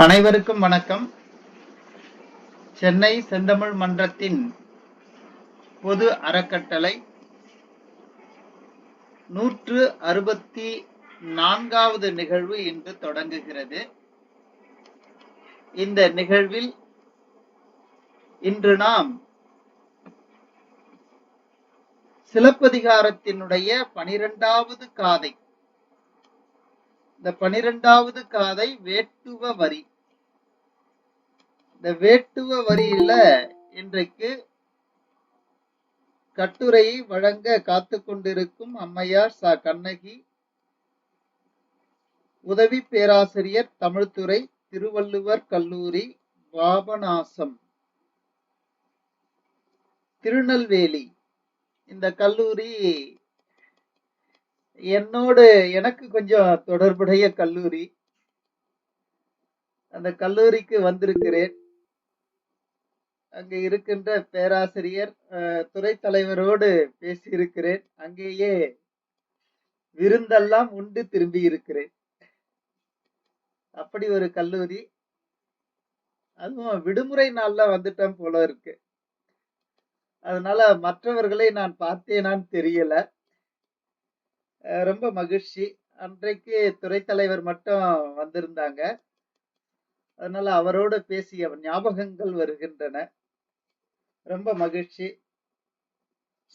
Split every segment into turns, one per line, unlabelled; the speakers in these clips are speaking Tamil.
அனைவருக்கும் வணக்கம். சென்னை செந்தமிழ் மன்றத்தின் பொது அறக்கட்டளை 164வது நிகழ்வு இன்று தொடங்குகிறது. இந்த நிகழ்வில் இன்று நாம் சிலப்பதிகாரத்தினுடைய 12வது காதை, இந்த 12வது காதை வேட்டுவ வரி. இந்த வேட்டுவ வரியில இன்றைக்கு கட்டுரையை வழங்க காத்து கொண்டிருக்கும் அம்மையார் ச. கண்ணகி, உதவி பேராசிரியர் தமிழ்துறை, திருவள்ளுவர் கல்லூரி, பாபநாசம், திருநெல்வேலி. இந்த கல்லூரி எனக்கு கொஞ்சம் தொடர்புடைய கல்லூரி. அந்த கல்லூரிக்கு வந்திருக்கிறேன். அங்க இருக்கின்ற பேராசிரியர், துறை தலைவரோடு பேசியிருக்கிறேன். அங்கேயே விருந்தெல்லாம் உண்டு திரும்பி இருக்கிறேன். அப்படி ஒரு கல்லூரி. அதுவும் விடுமுறை நாள்ல வந்துட்டேன் போல இருக்கு. அதனால மற்றவர்களை நான் பார்த்தேனான்னு தெரியல. ரொம்ப மகிழ்ச்சி. அன்றைக்கு துறை தலைவர் மட்டும் வந்திருந்தாங்க. அதனால அவரோடு பேசிய ஞாபகங்கள் வருகின்றன. ரொம்ப மகிழ்ச்சி.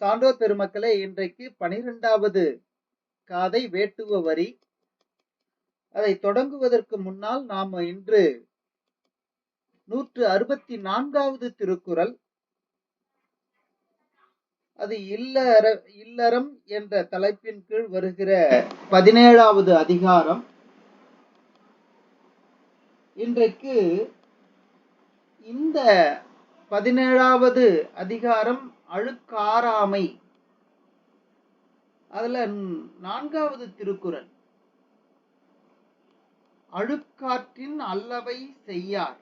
சான்றோர் பெருமக்களே, இன்றைக்கு 12வது காதை வேட்டுவ வரி. அதை தொடங்குவதற்கு முன்னால் நாம் இன்று 164வது திருக்குறள், அது இல்லறம் என்ற தலைப்பின் கீழ் வருகிற 17வது அதிகாரம். இன்றைக்கு இந்த 17வது அதிகாரம் அழுக்காராமை. அதுல 4வது திருக்குறள், அழுக்காற்றின் அல்லவை செய்யார்,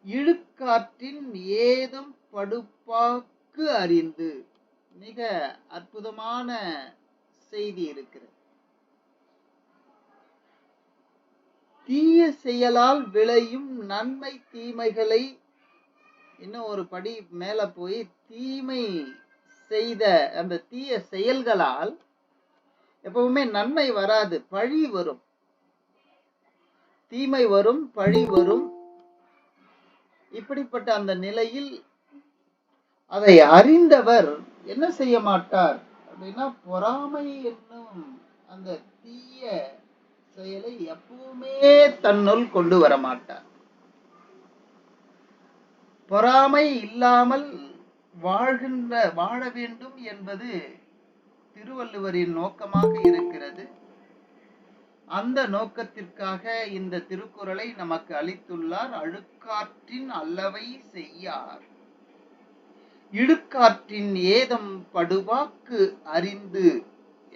இழுக்காற்றின் ஏதும் படுப்பாக்கு அறிந்து. மிக அற்புதமான செய்தி இருக்கிறது. தீய செயலால் விளையும் நன்மை தீமைகளை இன்னும் ஒரு படி மேல போய், தீமை செய்த அந்த தீய செயல்களால் எப்பவுமே நன்மை வராது, பழி வரும். தீமை வரும், பழி வரும். இப்படிப்பட்ட அந்த நிலையில் அதை அறிந்தவர் என்ன செய்ய மாட்டார் அப்படின்னா, பொறாமை என்னும் அந்த தீய செயலை எப்பவுமே தன்னுள் கொண்டு வர மாட்டார். பொறாமை இல்லாமல் வாழ வேண்டும் என்பது திருவள்ளுவரின் நோக்கமாக இருக்கிறது. அந்த நோக்கத்திற்காக இந்த திருக்குறளை நமக்கு அளித்துள்ளார். அழுக்காற்றின் அல்லவை செய்யார், இழுக்காற்றின் ஏதம் படுவாக்கு அறிந்து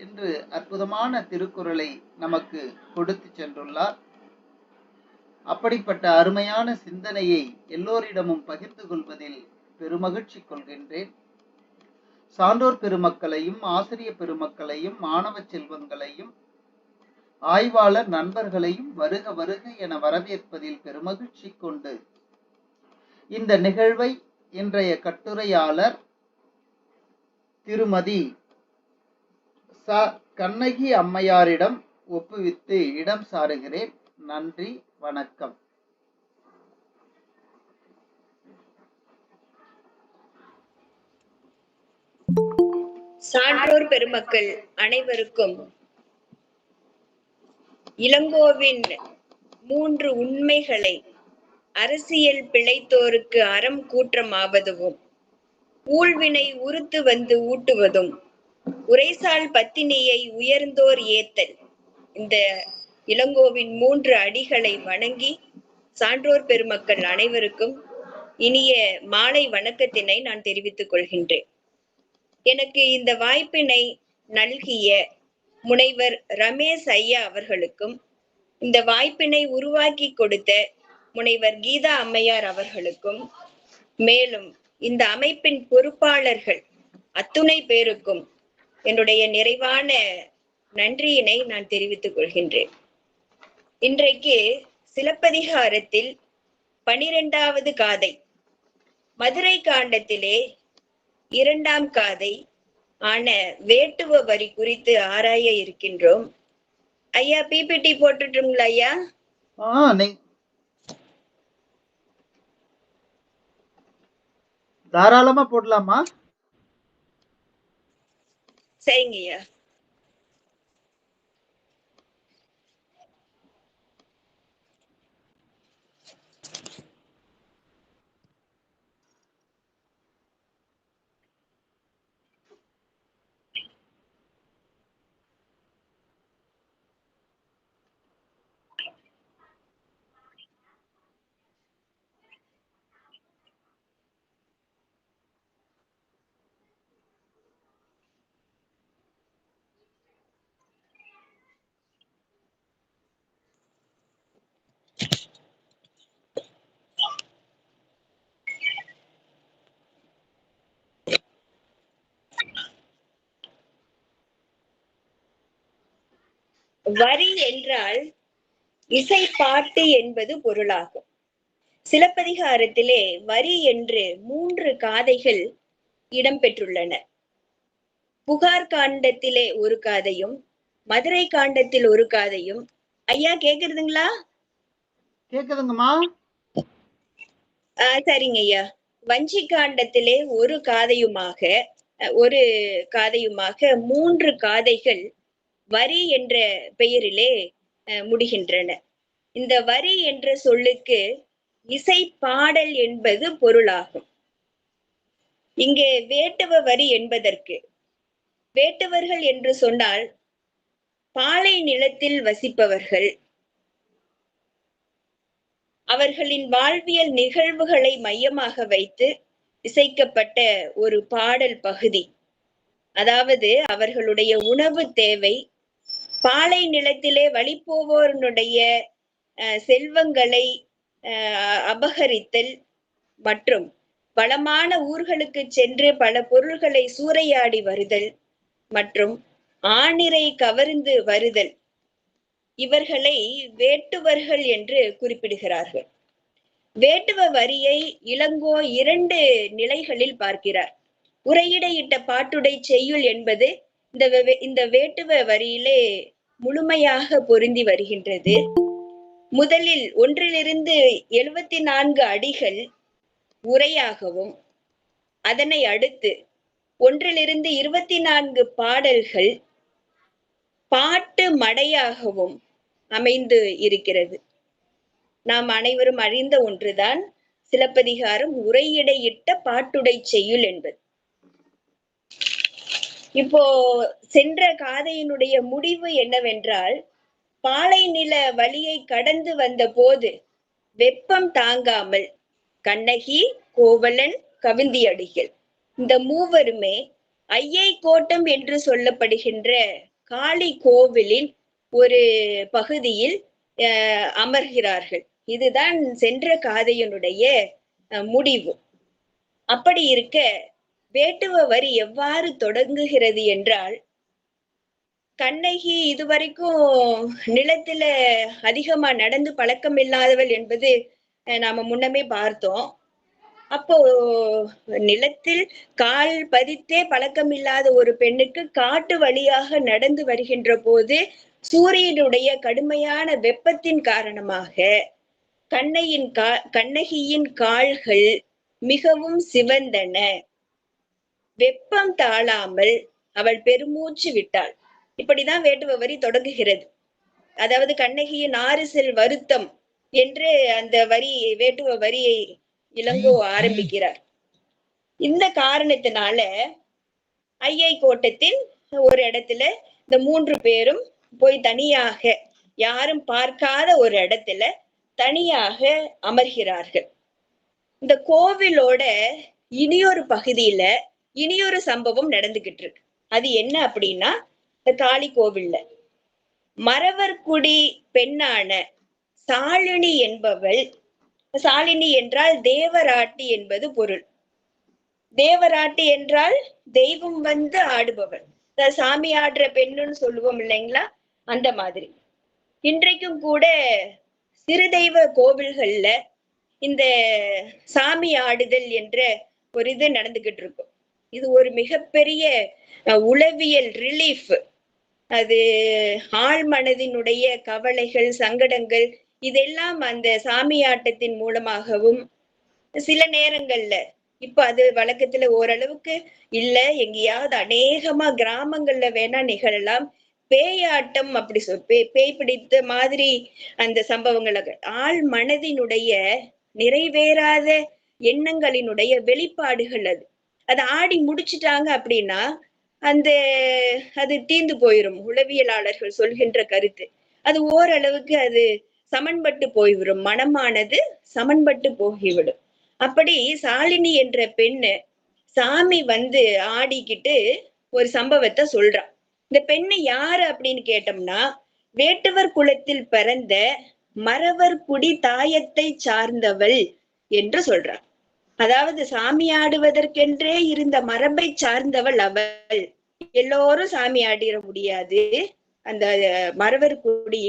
என்று அற்புதமான திருக்குறளை நமக்கு கொடுத்து சென்றுள்ளார். அப்படிப்பட்ட அருமையான சிந்தனையை எல்லோரிடமும் பகிர்ந்து கொள்வதில் பெருமகிழ்ச்சி கொள்கின்றேன். சான்றோர் பெருமக்களையும், ஆசிரிய பெருமக்களையும், மாணவ செல்வங்களையும், ஆய்வாளர் நண்பர்களையும் வருக வருக என வரவேற்பதில் பெருமகிழ்ச்சி கொண்டு, இந்த நிகழ்வை இன்றைய கட்டுரையாளர் திருமதி ச. கண்ணகி அம்மையாரிடம் ஒப்புவித்து இடம் சாருகிறேன். நன்றி, வணக்கம்.
சான்றோர் பெருமக்கள் அனைவருக்கும் இளங்கோவின் 3 உண்மைகளை, அரசியல் பிழைத்தோருக்கு அறம் கூற்றமாவதும், ஊழ்வினை உறுத்து வந்து ஊட்டுவதும், உரைசால் பத்தினியை உயர்ந்தோர் ஏத்தல், இந்த இளங்கோவின் 3 அடிகளை வணங்கி சான்றோர் பெருமக்கள் அனைவருக்கும் இனிய மாலை வணக்கத்தினை நான் தெரிவித்துக் கொள்கின்றேன். எனக்கு இந்த வாய்ப்பினை நல்கிய முனைவர் ரமேஷ் ஐயா அவர்களுக்கும், இந்த வாய்ப்பினை உருவாக்கி கொடுத்த முனைவர் கீதா அம்மையார் அவர்களுக்கும், மேலும் இந்த அமைப்பின் பொறுப்பாளர்கள் அத்துணை பேருக்கும் என்னுடைய நிறைவான நன்றியினை நான் தெரிவித்துக் கொள்கின்றேன். இன்றைக்கு சிலப்பதிகாரத்தில் 12வது காதை, மதுரை காண்டத்திலே 2ஆம் காதை ஆன வேட்டுவ வரி குறித்து ஆராய இருக்கின்றோம். ஐயா பிபிடி போட்டுட்டுங்களா ஐயா?
தாராளமா போடலாமா?
சரிங்க ஐயா. வரி என்றால் இசை பாட்டு என்பது பொருளாகும். சிலப்பதிகாரத்திலே வரி என்று 3 காதைகள் இடம்பெற்றுள்ளன. புகார் காண்டத்திலே ஒரு காதையும், மதுரை காண்டத்தில் ஒரு காதையும். ஐயா கேக்குறதுங்களா?
கேக்குதுங்கம்மா.
சரிங்க ஐயா. வஞ்சி காண்டத்திலே ஒரு காதையுமாக 3 காதைகள் வரி என்ற பெயரிலே முடிகின்றன. இந்த வரி என்ற சொல்லுக்கு இசை பாடல் என்பது பொருளாகும். இங்கே வேட்டுவ வரி என்பதற்கு, வேட்டுவர்கள் என்று சொன்னால் பாலை நிலத்தில் வசிப்பவர்கள், அவர்களின் வாழ்வியல் நிகழ்வுகளை மையமாக வைத்து இசைக்கப்பட்ட ஒரு பாடல் பகுதி. அதாவது அவர்களுடைய உணவு தேவை, பாலை நிலத்திலே வழிபோவோருடைய செல்வங்களை அபகரித்தல் மற்றும் வளமான ஊர்களுக்கு சென்று பல பொருள்களை சூறையாடி வருதல் மற்றும் ஆணிரை கவர்ந்து வருதல், இவர்களை வேட்டுவர்கள் என்று குறிப்பிடுகிறார்கள். வேட்டுவ வரியை இளங்கோ 2 நிலைகளில் பார்க்கிறார். உரையிடையிட்ட பாட்டுடை செய்யுள் என்பது இந்த வேட்டுவ வரியிலே முழுமையாக பொருந்தி வருகின்றது. முதலில் 1 74 அடிகள் உரையாகவும், அதனை அடுத்து 1 24 பாடல்கள் பாட்டு மடையாகவும் அமைந்து இருக்கிறது. நாம் அனைவரும் அறிந்த ஒன்றுதான் சிலப்பதிகாரம் உரையிடையிட்ட பாட்டுடை செய்யுள் என்பது. இப்போ சென்ற காதையினுடைய முடிவு என்னவென்றால், பாலை நில வழியை கடந்து வந்த போது வெப்பம் தாங்காமல் கண்ணகி, கோவலன், கவிந்தியடிகள் இந்த மூவருமே ஐயை கோட்டம் என்று சொல்லப்படுகின்ற காளி கோவிலின் ஒரு பகுதியில் அமர்கிறார்கள். இதுதான் சென்ற காதையினுடைய முடிவு. அப்படி இருக்க வேட்டுவ வரி எவ்வாறு தொடங்குகிறது என்றால், கண்ணகி இதுவரைக்கும் நிலத்துல அதிகமா நடந்து பழக்கம் இல்லாதவள் என்பது நாம முன்னமே பார்த்தோம். அப்போ நிலத்தில் கால் பதித்தே பழக்கம் இல்லாத ஒரு பெண்ணுக்கு காட்டு வழியாக நடந்து வருகின்ற போது சூரியனுடைய கடுமையான வெப்பத்தின் காரணமாக கண்ணகியின் கால்கள் மிகவும் சிவந்தன. வெப்பம் தாழாமல் அவள் பெருமூச்சு விட்டாள். இப்படிதான் வேட்டுவ வரி தொடங்குகிறது. அதாவது கண்ணகியின் 6 செல் வருத்தம் என்று அந்த வேட்டுவ வரியை இளங்கோ ஆரம்பிக்கிறார். இந்த காரணத்தினால ஐயை கோட்டத்தின் ஒரு இடத்துல இந்த 3 பேரும் போய் தனியாக, யாரும் பார்க்காத ஒரு இடத்துல தனியாக அமர்கிறார்கள். இந்த கோவிலோட இனியொரு பகுதியில இனியொரு சம்பவம் நடந்துகிட்டு இருக்கு. அது என்ன அப்படின்னா, இந்த காளி கோவில்ல மறவர்குடி பெண்ணான சாலினி என்பவள், சாலினி என்றால் தேவராட்டி என்பது பொருள். தேவராட்டி என்றால் தெய்வம் வந்து ஆடுபவள், சாமி ஆடுற பெண்ணுன்னு சொல்லுவோம் இல்லைங்களா, அந்த மாதிரி. இன்றைக்கும் கூட சிறு தெய்வ கோவில்கள்ல இந்த சாமி ஆடுதல் என்ற ஒரு இது நடந்துகிட்டு இருக்கும். இது ஒரு மிகப்பெரிய உளவியல் ரிலீஃப். அது ஆழ் மனதினுடைய கவலைகள், சங்கடங்கள் இதெல்லாம் அந்த சாமி ஆட்டத்தின் மூலமாகவும் சில நேரங்கள்ல இப்ப அது வழக்கத்துல ஓரளவுக்கு இல்ல, எங்கேயாவது அநேகமா கிராமங்கள்ல வேணா நிகழலாம். பேயாட்டம் அப்படி பேய் பிடித்த மாதிரி அந்த சம்பவங்கள் ஆழ் மனதினுடைய நிறைவேறாத எண்ணங்களினுடைய வெளிப்பாடுகள் அது. அதை ஆடி முடிச்சிட்டாங்க அப்படின்னா அந்த அது தீர்ந்து போயிரும். உளவியலாளர்கள் சொல்கின்ற கருத்து அது ஓரளவுக்கு அது சமன்பட்டு போய்விடும். மனமானது சமன்பட்டு போகிவிடும். அப்படி சாலினி என்ற பெண்ணு சாமி வந்து ஆடிக்கிட்டு ஒரு சம்பவத்தை சொல்றான். இந்த பெண்ணு யாரு அப்படின்னு கேட்டோம்னா, வேட்டுவர் குலத்தில் பிறந்த மறவர் குடி தாயத்தை சார்ந்தவள் என்று சொல்றான். அதாவது சாமி ஆடுவதற்கென்றே இருந்த மரபை சார்ந்தவள் அவள். எல்லோரும் சாமி ஆடிட முடியாது. அந்த மறவர் குடி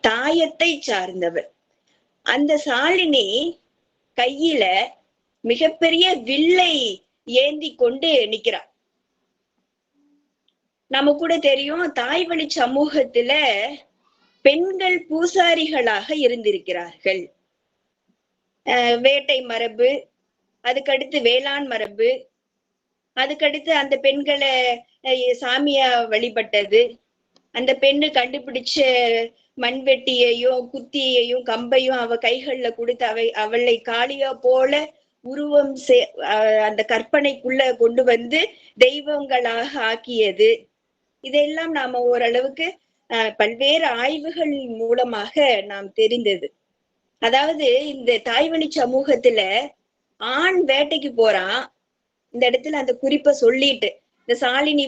தாயத்தை சார்ந்தவள். அந்த சாலினி கையில மிகப்பெரிய வில்லை ஏந்தி கொண்டு நிக்கிறான். நம்ம கூட தெரியும், தாய் வழி சமூகத்துல பெண்கள் பூசாரிகளாக இருந்திருக்கிறார்கள். வேட்டை மரபு, அதுக்கடுத்து வேளாண் மரபு, அதுக்கடுத்து அந்த பெண்களை சாமியா வழிபட்டது. அந்த பெண்ணு கண்டுபிடிச்ச மண்வெட்டியையும் குத்தியையும் கம்பையும் அவ கைகள்ல கொடுத்து அவளை காளியா போல உருவம் அந்த கற்பனைக்குள்ள கொண்டு வந்து தெய்வங்களாக ஆக்கியது. இதெல்லாம் நாம ஓரளவுக்கு பல்வேறு ஆய்வுகள் மூலமாக நாம் தெரிந்தது. அதாவது இந்த தாய்வழி சமூகத்துல ஆண் வேட்டைக்கு போறான். இந்த இடத்துல அந்த குறிப்பை சொல்லிட்டு இந்த சாலினி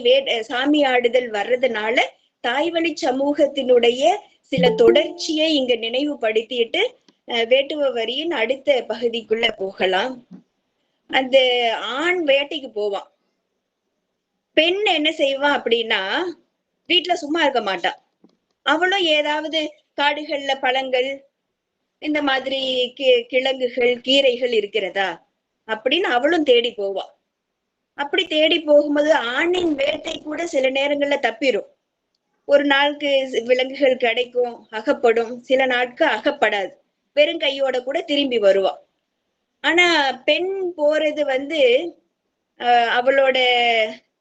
சாமி ஆடுதல் வர்றதுனால தாய்வழி சமூகத்தினுடைய சில தொடர்ச்சியை இங்க நினைவுபடுத்திட்டு வேட்டுவ வரியின் அடுத்த பகுதிக்குள்ள போகலாம். அந்த ஆண் வேட்டைக்கு போவான். பெண் என்ன செய்வான் அப்படின்னா, வீட்டுல சும்மா இருக்க மாட்டான். அவளும் ஏதாவது காடுகள்ல பழங்கள், இந்த மாதிரி கிழங்குகள், கீரைகள் இருக்கிறதா அப்படின்னு அவளும் தேடி போவான். அப்படி தேடி போகும்போது ஆணின் வேட்டை கூட சில நேரங்கள்ல தப்பிரும். ஒரு நாளுக்கு விலங்குகள் கிடைக்கும், அகப்படும். சில நாட்கள் அகப்படாது, வெறும் கையோட கூட திரும்பி வருவான். ஆனா பெண் போறது வந்து அவளோட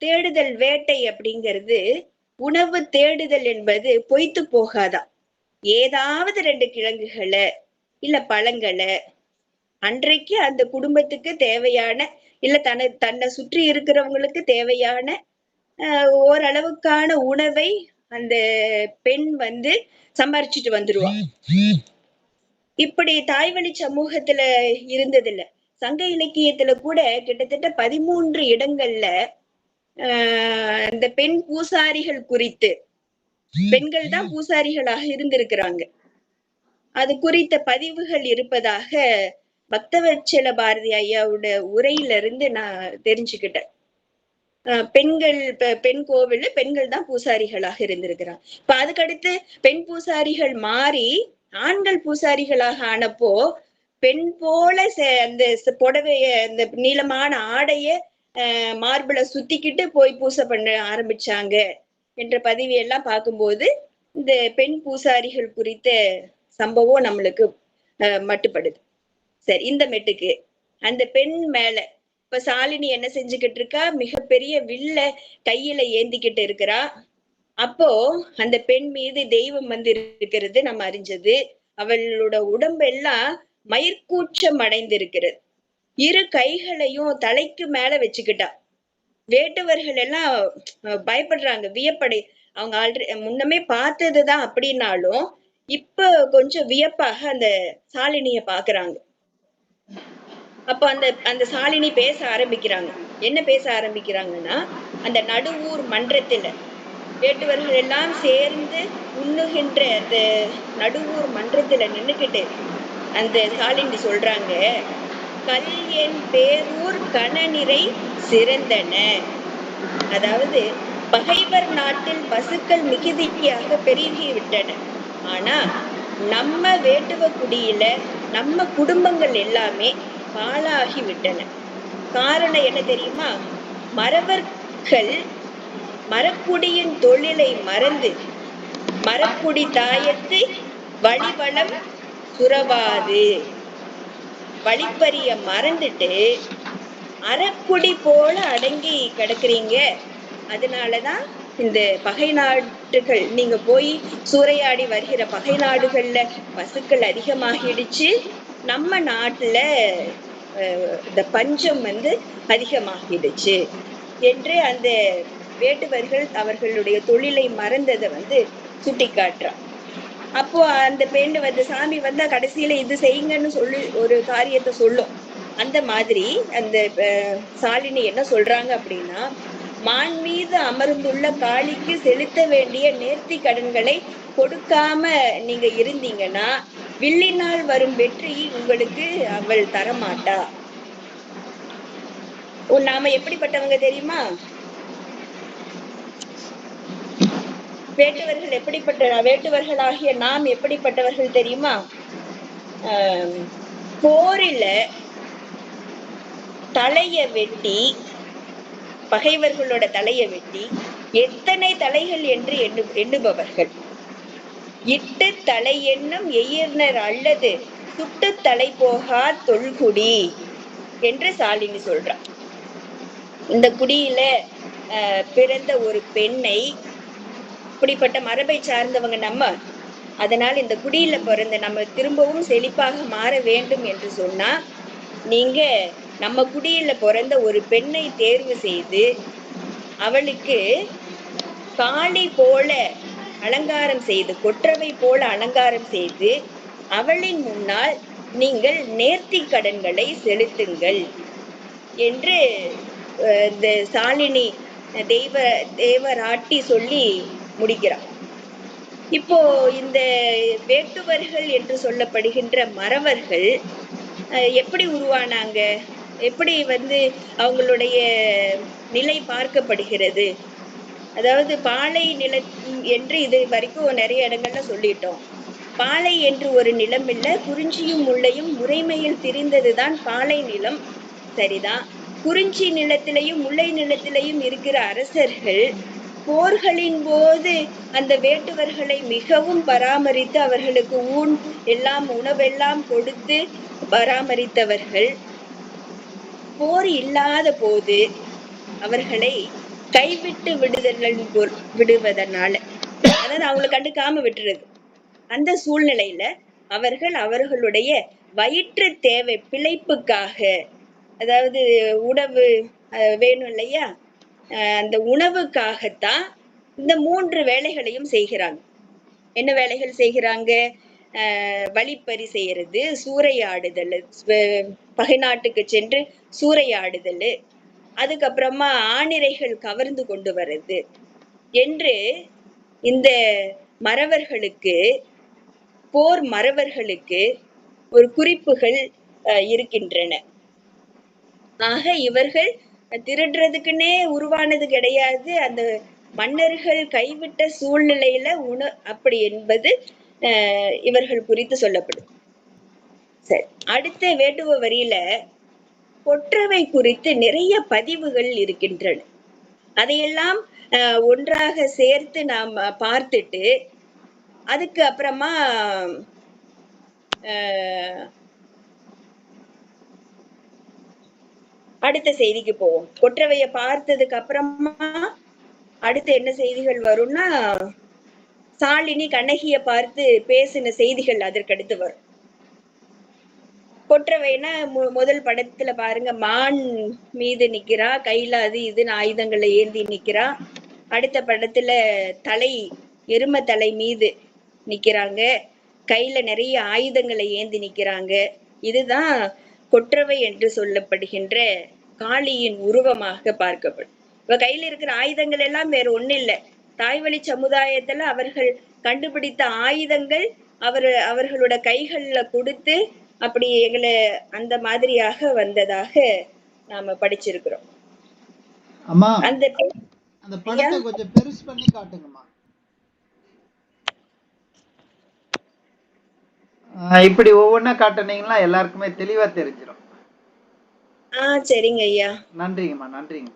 தேடுதல் வேட்டை அப்படிங்கிறது உணவு தேடுதல் என்பது பொய்த்து போகாதான். ஏதாவது 2 கிழங்குகளை இல்ல பழங்களை அன்றைக்கு அந்த குடும்பத்துக்கு தேவையான இல்ல தன்னை சுற்றி இருக்கிறவங்களுக்கு தேவையான ஓரளவுக்கான உணவை அந்த பெண் வந்து சம்பாரிச்சுட்டு வந்துருவான். இப்படி தாய்வழி சமூகத்துல இருந்ததில்ல. சங்க இலக்கியத்துல கூட கிட்டத்தட்ட 13 இடங்கள்ல இந்த பெண் பூசாரிகள் குறித்து, பெண்கள் தான் பூசாரிகளாக இருந்திருக்கிறாங்க, அது குறித்த பதிவுகள் இருப்பதாக பக்தவத்சல பாரதி ஐயாவோட உரையிலிருந்து நான் தெரிஞ்சுக்கிட்டேன். பெண்கள் பெண் கோவில்ல பெண்கள் தான் பூசாரிகளாக இருந்திருக்கிறாங்க. இப்ப அதுக்கடுத்து பெண் பூசாரிகள் மாறி ஆண்கள் பூசாரிகளாக ஆனப்போ பெண் போல அந்த புடவைய அந்த நீளமான ஆடைய மார்பிள சுத்திக்கிட்டு போய் பூசை பண்ண ஆரம்பிச்சாங்க என்ற பதிவையெல்லாம் பார்க்கும்போது இந்த பெண் பூசாரிகள் குறித்த சம்பவம் நம்மளுக்கு மட்டுப்படுது. சரி, இந்த மெட்டுக்கு அந்த பெண் மேல இப்ப சாலினி என்ன செஞ்சுக்கிட்டு இருக்கா, மிகப்பெரிய வில்ல கையில ஏந்திக்கிட்டு இருக்கிறா. அப்போ அந்த பெண் மீது தெய்வம் வந்து இருக்கிறது நம்ம அறிஞ்சது. அவளோட உடம்பெல்லாம் மயிர்கூச்சம் அடைந்திருக்கிறது. 2 கைகளையும் தலைக்கு மேல வச்சுக்கிட்டா. வேட்டுவர்கள் எல்லாம் பயப்படுறாங்க, வியப்படை. அவங்க முன்னமே பார்த்ததுதான் அப்படின்னாலும் இப்ப கொஞ்சம் வியப்பாக அந்த சாலினிய பாக்குறாங்க. அப்ப அந்த சாலினி பேச ஆரம்பிக்கிறாங்க. என்ன பேச ஆரம்பிக்கிறாங்கன்னா, அந்த நடுவூர் மன்றத்துல வேட்டுவர்கள் எல்லாம் சேர்ந்து உண்ணுகின்ற அந்த நடுவூர் மன்றத்துல நின்னுக்கிட்டு அந்த சாலினி சொல்றாங்க, கல் என் பேரூர் கணநிறை சிறந்தன. அதாவது பகைவர் நாட்டில் பசுக்கள் மிகுதியாக பெருகி விட்டன. ஆனா நம்ம வேட்டுவ குடியில நம்ம குடும்பங்கள் எல்லாமே பாழாகி விட்டன. காரணம் என்ன தெரியுமா? மறவர்கள் மரக்குடியின் தொழிலை மறந்து மரக்குடி தாயத்து வழிவளம் சுரவாது வழிப்பறிய மறந்துட்டு அறக்குடி போல அடங்கி கிடக்குறீங்க. அதனாலதான் இந்த பகை நாடுகள், நீங்க போய் சூறையாடி வருகிற பகை நாடுகள்ல பசுக்கள் அதிகமாகிடுச்சு. நம்ம நாட்டுல இந்த பஞ்சம் அதிகமாகிடுச்சு என்று அந்த வேட்டுவர்கள் அவர்களுடைய தொழிலை மறந்ததை சுட்டி காட்டுறான். அப்போ அந்த பெண் சாமி வந்தா கடைசியில இது செய்யுங்கன்னு சொல்லி ஒரு காரியத்தை சொல்லும். அந்த மாதிரி அந்த சாலினி என்ன சொல்றாங்க அப்படின்னா, மான் மீது அமர்ந்துள்ள காளிக்கு செலுத்த வேண்டிய நேர்த்தி கடன்களை கொடுக்காம நீங்க இருந்தீங்கன்னா வில்லினால் வரும் வெற்றி உங்களுக்கு அவள் தரமாட்டா. நாம எப்படிப்பட்டவங்க தெரியுமா? வேட்டுவர்களாகிய நாம் எப்படிப்பட்டவர்கள் தெரியுமா? போரில தலைய வெட்டி, பகைவர்களோட தலைய வெட்டி எத்தனை தலைகள் என்று எண்ணுபவர்கள். இட்டு தலை என்னும் எயிர்னர் அல்லது சுட்டு தலை போகா தொல்குடி என்று சாலினி சொல்றார். இந்த குடியில பிறந்த ஒரு பெண்ணை, இப்படிப்பட்ட மரபை சார்ந்தவங்க நம்ம, அதனால் இந்த குடியில பிறந்த நம்ம திரும்பவும் செழிப்பாக மாற வேண்டும் என்று சொன்னா, நீங்க நம்ம குடியில பிறந்த ஒரு பெண்ணை தேர்வு செய்து அவளுக்கு காளி போல அலங்காரம் செய்து, கொற்றவை போல அலங்காரம் செய்து அவளின் முன்னால் நீங்கள் நேர்த்தி கடன்களை செலுத்துங்கள் என்று இந்த சாலினி தேவராட்டி சொல்லி முடிக்கிறார். இப்போ இந்த வேட்டுவர்கள் என்று சொல்லப்படுகின்ற மறவர்கள் எப்படி உருவானாங்க, எப்படி அவங்களுடைய நிலை பார்க்கப்படுகிறது? அதாவது பாலை நிலம் என்று இது வரைக்கும் நிறைய இடங்கள்ல சொல்லிட்டோம். பாலை என்று ஒரு நிலம் இல்ல, குறிஞ்சியும் முல்லையும் முறைமையில் திரிந்ததுதான் பாலை நிலம். சரிதான். குறிஞ்சி நிலத்திலையும் முல்லை நிலத்திலையும் இருக்கிற அரசர்கள் போர்களின் போது அந்த வேட்டுவர்களை மிகவும் பராமரித்து அவர்களுக்கு எல்லாம் உணவெல்லாம் கொடுத்து பராமரித்தவர்கள். போர் இல்லாத போது அவர்களை கைவிட்டு விடுவதனால, அதாவது அவங்களை கண்டுக்காம விட்டுறது, அந்த சூழ்நிலையில அவர்கள் அவர்களுடைய வயிற்று தேவை பிழைப்புக்காக, அதாவது உணவு வேணும் இல்லையா, அந்த உணவுக்காகத்தான் இந்த 3 வேலைகளையும் செய்கிறாங்க. என்ன வேலைகள் செய்கிறாங்க? வழிப்பறி செய்யறது, சூறையாடுதல், பகை நாட்டுக்கு சென்று சூறையாடுதல், அதுக்கப்புறமா ஆணிரைகள் கவர்ந்து கொண்டு வர்றது என்று இந்த மறவர்களுக்கு, போர் மறவர்களுக்கு ஒரு குறிப்புகள் இருக்கின்றன. ஆக இவர்கள் திருடுறதுக்குன்னே உருவானது கிடையாது. அந்த மன்னர்கள் கைவிட்ட சூழ்நிலையில அப்படி என்பது இவர்கள் குறித்து சொல்லப்படும். சரி, அடுத்த வேட்டுவ வரியில கொற்றவை குறித்து நிறைய பதிவுகள் இருக்கின்றன. அதையெல்லாம் ஒன்றாக சேர்த்து நாம் பார்த்துட்டு அதுக்கு அப்புறமா அடுத்த செய்திக்கு போவோம். கொற்றவைய பார்த்ததுக்கு அப்புறமா அடுத்து என்ன செய்திகள் வரும்னா, சாலினி கண்ணகிய பார்த்து பேசின செய்திகள் அதற்கடுத்து வரும். கொற்றவைனா முதல் படத்துல பாருங்க, மான் மீது நிக்கிறா, கையில அது இதுன்னு ஆயுதங்களை ஏந்தி நிக்கிறா. அடுத்த படத்துல எரும தலை மீது நிக்கிறாங்க, கையில நிறைய ஆயுதங்களை ஏந்தி நிக்கிறாங்க. இதுதான் கொற்றவை என்று சொல்லப்படுகின்ற காளியின் உருவமாக பார்க்கப்படும். இப்ப கையில இருக்கிற ஆயுதங்கள் எல்லாம் வேற ஒண்ணு இல்லை, தாய்வழி சமுதாயத்துல அவர்கள் கண்டுபிடித்த ஆயுதங்கள் அவர்களோட கைகள்ல கொடுத்து அப்படி எங்களை அந்த மாதிரியாக வந்ததாக நாம படிச்சிருக்கிறோம்.
அம்மா, அந்த படத்தை கொஞ்சம் பெருசு பண்ணி காட்டுங்கம்மா. இப்படி ஒவ்வொன்னா காட்டுனீங்கன்னா எல்லாருக்குமே தெளிவா தெரிஞ்சிடும்.
சரிங்க ஐயா.
நன்றிங்கம்மா, நன்றிங்க.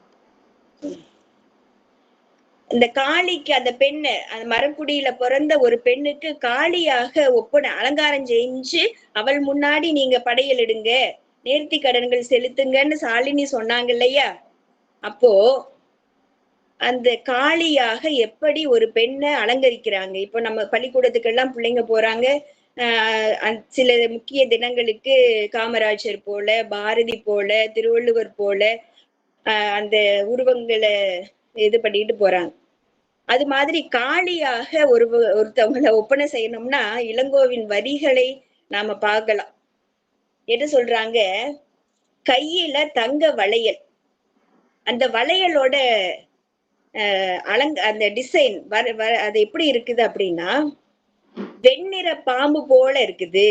இந்த காளிக்கு அந்த பெண்ணு, அந்த மரக்குடியில பிறந்த ஒரு பெண்ணுக்கு காளியாக அலங்காரம் செஞ்சு அவள் முன்னாடி நீங்க படையலிடுங்க, நேர்த்தி கடன்கள் செலுத்துங்கன்னு சாலினி சொன்னாங்க இல்லையா? அப்போ அந்த காளியாக எப்படி ஒரு பெண்ணை அலங்கரிக்கிறாங்க. இப்போ நம்ம பள்ளிக்கூடத்துக்கு எல்லாம் பிள்ளைங்க போறாங்க. சில முக்கிய தினங்களுக்கு காமராஜர் போல, பாரதி போல, திருவள்ளுவர் போல அந்த உருவங்களை இது பண்ணிட்டு போறாங்க. அது மாதிரி காளியாக ஒருத்தவங்களை ஒப்பனை செய்யணும்னா இளங்கோவின் வரிகளை நாம பார்க்கலாம். என்ன சொல்றாங்க? கையில தங்க வளையல், அந்த வளையலோட அந்த டிசைன் அது எப்படி இருக்குது அப்படின்னா வெண்ணிற பாம்பு போல இருக்குது.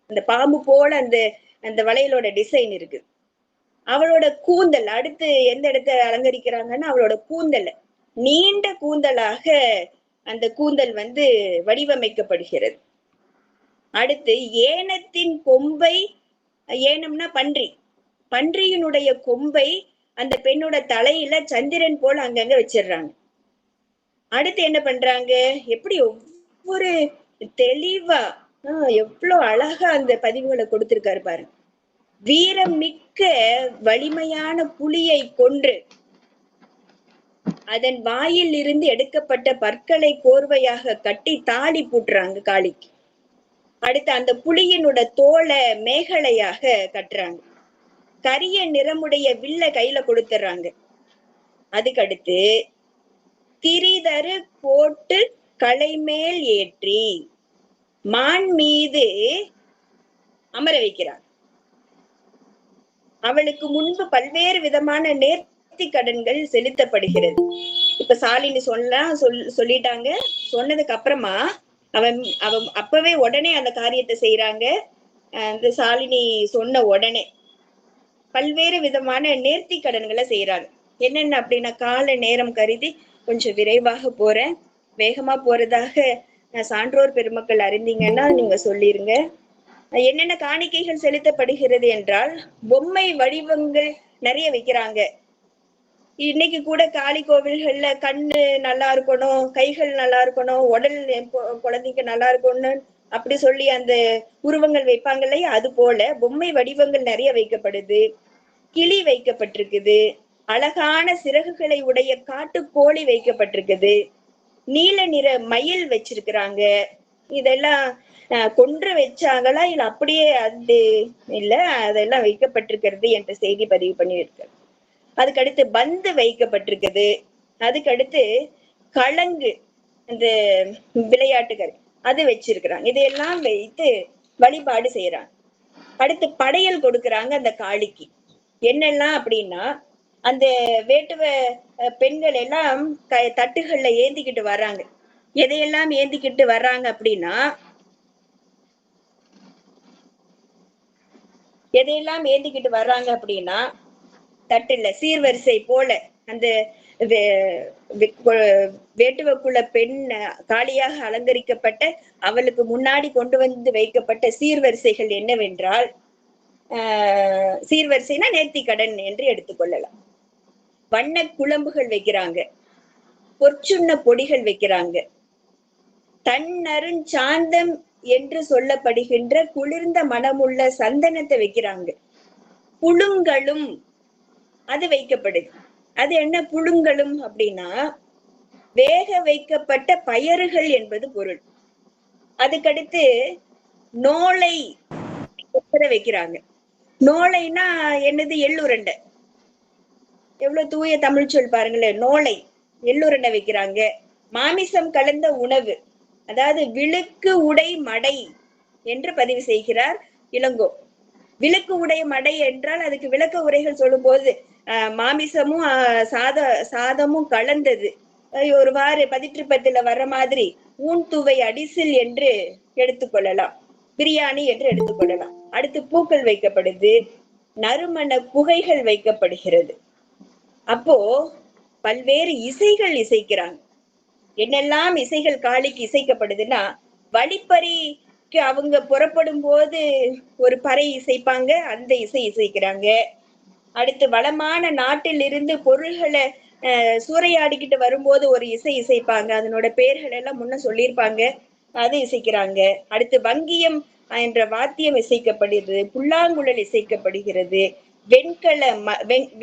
அந்த பாம்பு போல அந்த அந்த வளையலோட டிசைன் இருக்கு. அவளோட கூந்தல் அடுத்து எந்த இடத்த அலங்கரிக்கிறாங்கன்னா அவளோட கூந்தல் நீண்ட கூந்தலாக அந்த கூந்தல் வடிவமைக்கப்படுகிறது. அடுத்து ஏனத்தின் கொம்பை, ஏனம்னா பன்றி, பன்றியினுடைய கொம்பை அந்த பெண்ணோட தலையில சந்திரன் போல அங்கங்க வச்சிடுறாங்க. அடுத்து என்ன பண்றாங்க? எப்படி ஒவ்வொரு தெளிவா எவ்வளவு அழகா அந்த பதிவுகளை கொடுத்திருக்காரு பாருங்க. வீரம் மிக்க வலிமையான புலியை கொன்று அதன் வாயில் இருந்து எடுக்கப்பட்ட பற்களை கோர்வையாக கட்டி தாலி பூட்டுறாங்க காளிக்கு. அடுத்து அந்த புலியினோட தோலை மேகலையாக கட்டுறாங்க. கரிய நிறமுடைய வில்ல கையில கொடுத்துறாங்க. அதுக்கடுத்து திரிதரு போட்டு களை மேல் ஏற்றி மான் மீது அமர வைக்கிறார். அவளுக்கு முன்பு பல்வேறு விதமான நேர்த்தி கடன்கள் செலுத்தப்படுகிறது. இப்ப சாலினி சொல்லிட்டாங்க. சொன்னதுக்கு அப்புறமா அவன் அப்பவே உடனே அந்த காரியத்தை செய்யறாங்க. அந்த சாலினி சொன்ன உடனே பல்வேறு விதமான நேர்த்தி கடன்களை செய்யறாங்க. என்னென்ன அப்படின்னா, கால நேரம் கருதி கொஞ்சம் விரைவாக போறேன். வேகமா போறதாக சான்றோர் பெருமக்கள் அறிந்தீங்கன்னா நீங்க சொல்லிருங்க. என்னென்ன காணிக்கைகள் செலுத்தப்படுகிறது என்றால் பொம்மை வடிவங்கள் நிறைய வைக்கிறாங்க. இன்னைக்கு கூட காளி கோவில்கள்ல கண்ணு நல்லா இருக்கணும், கைகள் நல்லா இருக்கணும், உடல் குழந்தைக்கு நல்லா இருக்கணும் அப்படி சொல்லி அந்த உருவங்கள் வைப்பாங்க இல்லையா? அது போல பொம்மை வடிவங்கள் நிறைய வைக்கப்படுது. கிளி வைக்கப்பட்டிருக்குது, அழகான சிறகுகளை உடைய காட்டுக்கோழி வைக்கப்பட்டிருக்குது, நீல நிற மயில் வச்சிருக்கிறாங்க. இதெல்லாம் கொன்று வச்சாங்களா இல்ல அப்படியே அது இல்ல, அதெல்லாம் வைக்கப்பட்டிருக்கிறது என்ற செய்தி பதிவு பண்ணியிருக்க. அதுக்கடுத்து பந்து வைக்கப்பட்டிருக்குது. அதுக்கடுத்து கலங்கு, அந்த விளையாட்டுகள் அது வச்சிருக்கிறாங்க. இதையெல்லாம் வைத்து வழிபாடு செய்யறாங்க. அடுத்து படையல் கொடுக்கறாங்க அந்த காளிக்கு. என்னெல்லாம் அப்படின்னா, அந்த வேட்டுவ பெண்கள் எல்லாம் தட்டுகள்ல ஏந்திக்கிட்டு வர்றாங்க. எதையெல்லாம் ஏந்திக்கிட்டு வர்றாங்க அப்படின்னா, எதையெல்லாம் ஏந்திக்கிட்டு வர்றாங்க அப்படின்னா தட்டுல சீர்வரிசை போல அந்த வேட்டுவக்குள்ள பெண் காளியாக அலங்கரிக்கப்பட்ட அவளுக்கு முன்னாடி கொண்டு வந்து வைக்கப்பட்ட சீர்வரிசைகள் என்னவென்றால், சீர்வரிசைனா நேர்த்தி கடன் என்று எடுத்துக்கொள்ளலாம். வண்ண குழம்புகள் வைக்கிறாங்க, பொற்சுண்ண பொடிகள் வைக்கிறாங்க, தன்னருஞ்சாந்தம் என்று சொல்லப்படுகின்ற குளிர்ந்த மனமுள்ள சந்தனத்தை வைக்கிறாங்க. புழுங்களும் அது வைக்கப்படுது. அது என்ன புழுங்களும் அப்படின்னா, வேக வைக்கப்பட்ட பயறுகள் என்பது பொருள். அதுக்கடுத்து நோலை வைக்கிறாங்க. நோலைனா என்னது? எள்ளுருண்டை. எவ்வளவு தூய தமிழ் சொல் பாருங்களேன். நோலை, எள்ளுருண்டை வைக்கிறாங்க. மாமிசம் கலந்த உணவு, அதாவது விழுக்கு உடை மடை என்று பதிவு செய்கிறார் இளங்கோ. விளக்கு உடைய மடை என்றால் அதுக்கு விளக்க உரைகள் சொல்லும் போது மாமிசமும் சாதமும் கலந்தது. ஒருவாறு பதிற்றுப்பத்துல வர்ற மாதிரி ஊன்துவை அடிசில் என்று எடுத்துக்கொள்ளலாம், பிரியாணி என்று எடுத்துக்கொள்ளலாம். அடுத்து பூக்கள் வைக்கப்படுது, நறுமண புகைகள் வைக்கப்படுகிறது. அப்போ பல்வேறு இசைகள் இசைக்கிறாங்க. என்னெல்லாம் இசைகள் காளிக்கு இசைக்கப்படுதுன்னா, வழிப்பறி யாத்திரைக்கு அவங்க புறப்படும் போது ஒரு பறை இசைப்பாங்க, அந்த இசை இசைக்கிறாங்க. அடுத்து வளமான நாட்டில் இருந்து பொருள்களை சூறையாடிக்கிட்டு வரும்போது ஒரு இசை இசைப்பாங்க, அதனோட பெயர்கள் எல்லாம் முன்ன சொல்லியிருப்பாங்க, அது இசைக்கிறாங்க. அடுத்து வங்கியம் என்ற வாத்தியம் இசைக்கப்படுகிறது, புல்லாங்குழல் இசைக்கப்படுகிறது,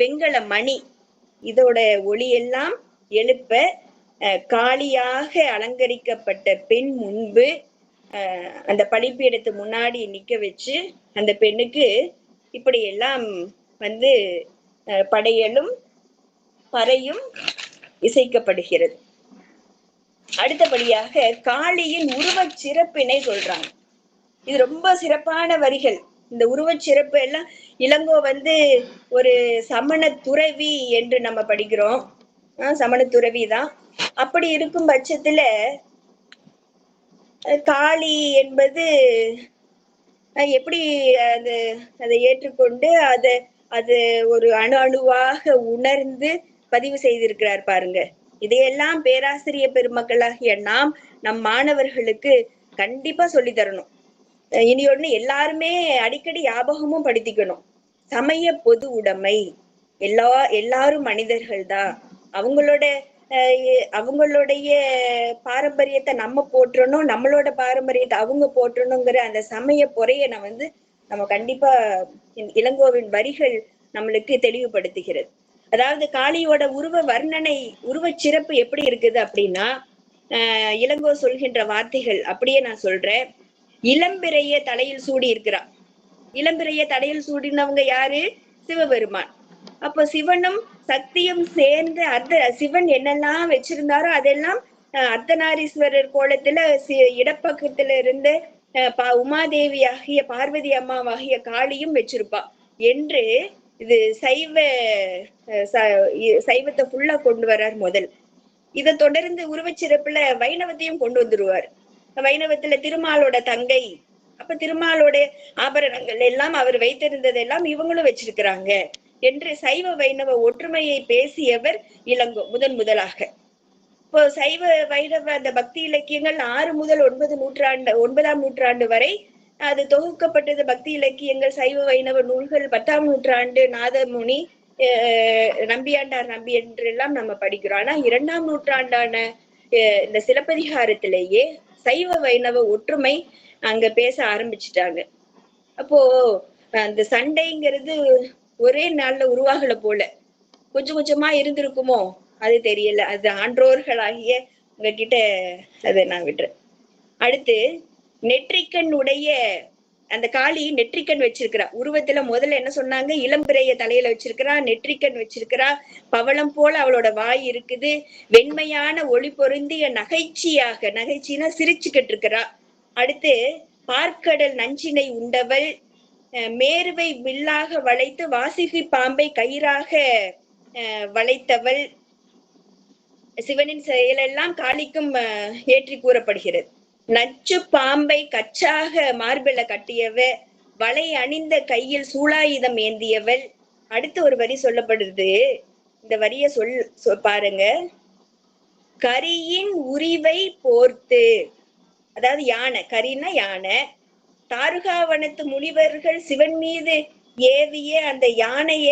வெண்கல மணி இதோட ஒளி எல்லாம் எழுப்ப காளியாக அலங்கரிக்கப்பட்ட பெண் முன்பு அந்த பலிப்பீடத்து முன்னாடி நிக்க வச்சு அந்த பெண்ணுக்கு இப்படி எல்லாம் வந்து படையலும் பறையும் இசைக்கப்படுகிறது. அடுத்தபடியாக காளியின் உருவச் சிறப்பினை சொல்றாங்க. இது ரொம்ப சிறப்பான வரிகள். இந்த உருவச் சிறப்பு எல்லாம் இளங்கோ வந்து ஒரு சமண துறவி என்று நம்ம படிக்கிறோம், சமண துறவி தான். அப்படி இருக்கும் பட்சத்துல காளி என்பது எப்படி அதை ஏற்றுக்கொண்டு அது ஒரு அணுவாக உணர்ந்து பதிவு செய்திருக்கிறார் பாருங்க. இதையெல்லாம் பேராசிரியர் பெருமக்களாகிய நம் மாணவர்களுக்கு கண்டிப்பா சொல்லி தரணும். இனி ஒண்ணு எல்லாருமே அடிக்கடி ஞாபகமும் படுத்திக்கணும். சமய பொது உடைமை, எல்லாரும் மனிதர்கள் தான். அவங்களுடைய பாரம்பரியத்தை நம்ம போற்றணும், நம்மளோட பாரம்பரியத்தை அவங்க போற்றணுங்கிற அந்த சமய பொறைய நம்ம கண்டிப்பா இளங்கோவின் வரிகள் நம்மளுக்கு தெளிவுபடுத்துகிறது. அதாவது காளியோட உருவச் சிறப்பு எப்படி இருக்குது அப்படின்னா, இளங்கோ சொல்கின்ற வார்த்தைகள் அப்படியே நான் சொல்றேன். இளம்பிறைய தலையில் சூடி இருக்கிறான். இளம்பிறைய தலையில் சூடினவங்க யாரு? சிவபெருமான். அப்ப சிவனும் சக்தியும் சேர்ந்து சிவன் என்னெல்லாம் வச்சிருந்தாரோ அதெல்லாம் அர்த்தநாரீஸ்வரர் கோலத்துல இடப்பக்கத்துல இருந்து உமாதேவி ஆகிய பார்வதி அம்மாவாகிய காளியும் வச்சிருப்பா என்று இது சைவத்தை ஃபுல்லா கொண்டு வர்றார் முதல். இதை தொடர்ந்து உருவச்சிறப்புல வைணவத்தையும் கொண்டு வந்துருவார். வைணவத்துல திருமாலோட தங்கை, அப்ப திருமாலோட ஆபரணங்கள் எல்லாம் அவர் வைத்திருந்ததெல்லாம் இவங்களும் வச்சிருக்கிறாங்க என்று சைவ வைணவ ஒற்றுமையை பேசியவர் இளங்கோ முதலாக. இப்போ சைவ வைணவ அந்த பக்தி இலக்கியங்கள் 6 முதல் 9ஆம் நூற்றாண்டு வரை அது தொகுக்கப்பட்டது. பக்தி இலக்கியங்கள் சைவ வைணவ நூல்கள் 10ஆம் நூற்றாண்டு நாதமுனி, நம்பியாண்டார் நம்பி என்றெல்லாம் நம்ம படிக்கிறோம். ஆனா 2ஆம் நூற்றாண்டான இந்த சிலப்பதிகாரத்திலேயே சைவ வைணவ ஒற்றுமை அங்க பேச ஆரம்பிச்சுட்டாங்க. அப்போ அந்த சண்டைங்கிறது ஒரே நாள்ல உருவாகல போல, கொஞ்சம் கொஞ்சமா இருந்திருக்குமோ அது தெரியல. அது ஆன்றோர்களாகிய உங்ககிட்ட அதை நான் விடுறேன். அடுத்து நெற்றிக்கண் உடைய அந்த காளி நெற்றிக்கண் வச்சிருக்கிறா. உருவத்துல முதல்ல என்ன சொன்னாங்க? இளம்பிறைய தலையில வச்சிருக்கிறா, நெற்றிக்கண் வச்சிருக்கிறா, பவளம் போல அவளோட வாய் இருக்குது, வெண்மையான ஒளி பொருந்திய நகைச்சினா சிரிச்சுக்கிட்டு இருக்கிறா. அடுத்து பார்க்கடல் நஞ்சினை உண்டவள், மேருவை வில்லாக வளைத்து வாசுகி பாம்பை கயிறாக வளைத்தவள். சிவனின் செயலெல்லாம் காளிக்கும் ஏற்றி கூறப்படுகிறது. நச்சு பாம்பை கச்சாக மார்பில கட்டியவ, வளை அணிந்த கையில் சூளாயுதம் ஏந்தியவள். அடுத்து ஒரு வரி சொல்லப்படுது, இந்த வரிய பாருங்க. கரியின் உரிவை போர்த்து, அதாவது யானை, கரின்னா யானை. தாருகாவனத்து முனிவர்கள் சிவன் மீது ஏவிய அந்த யானைய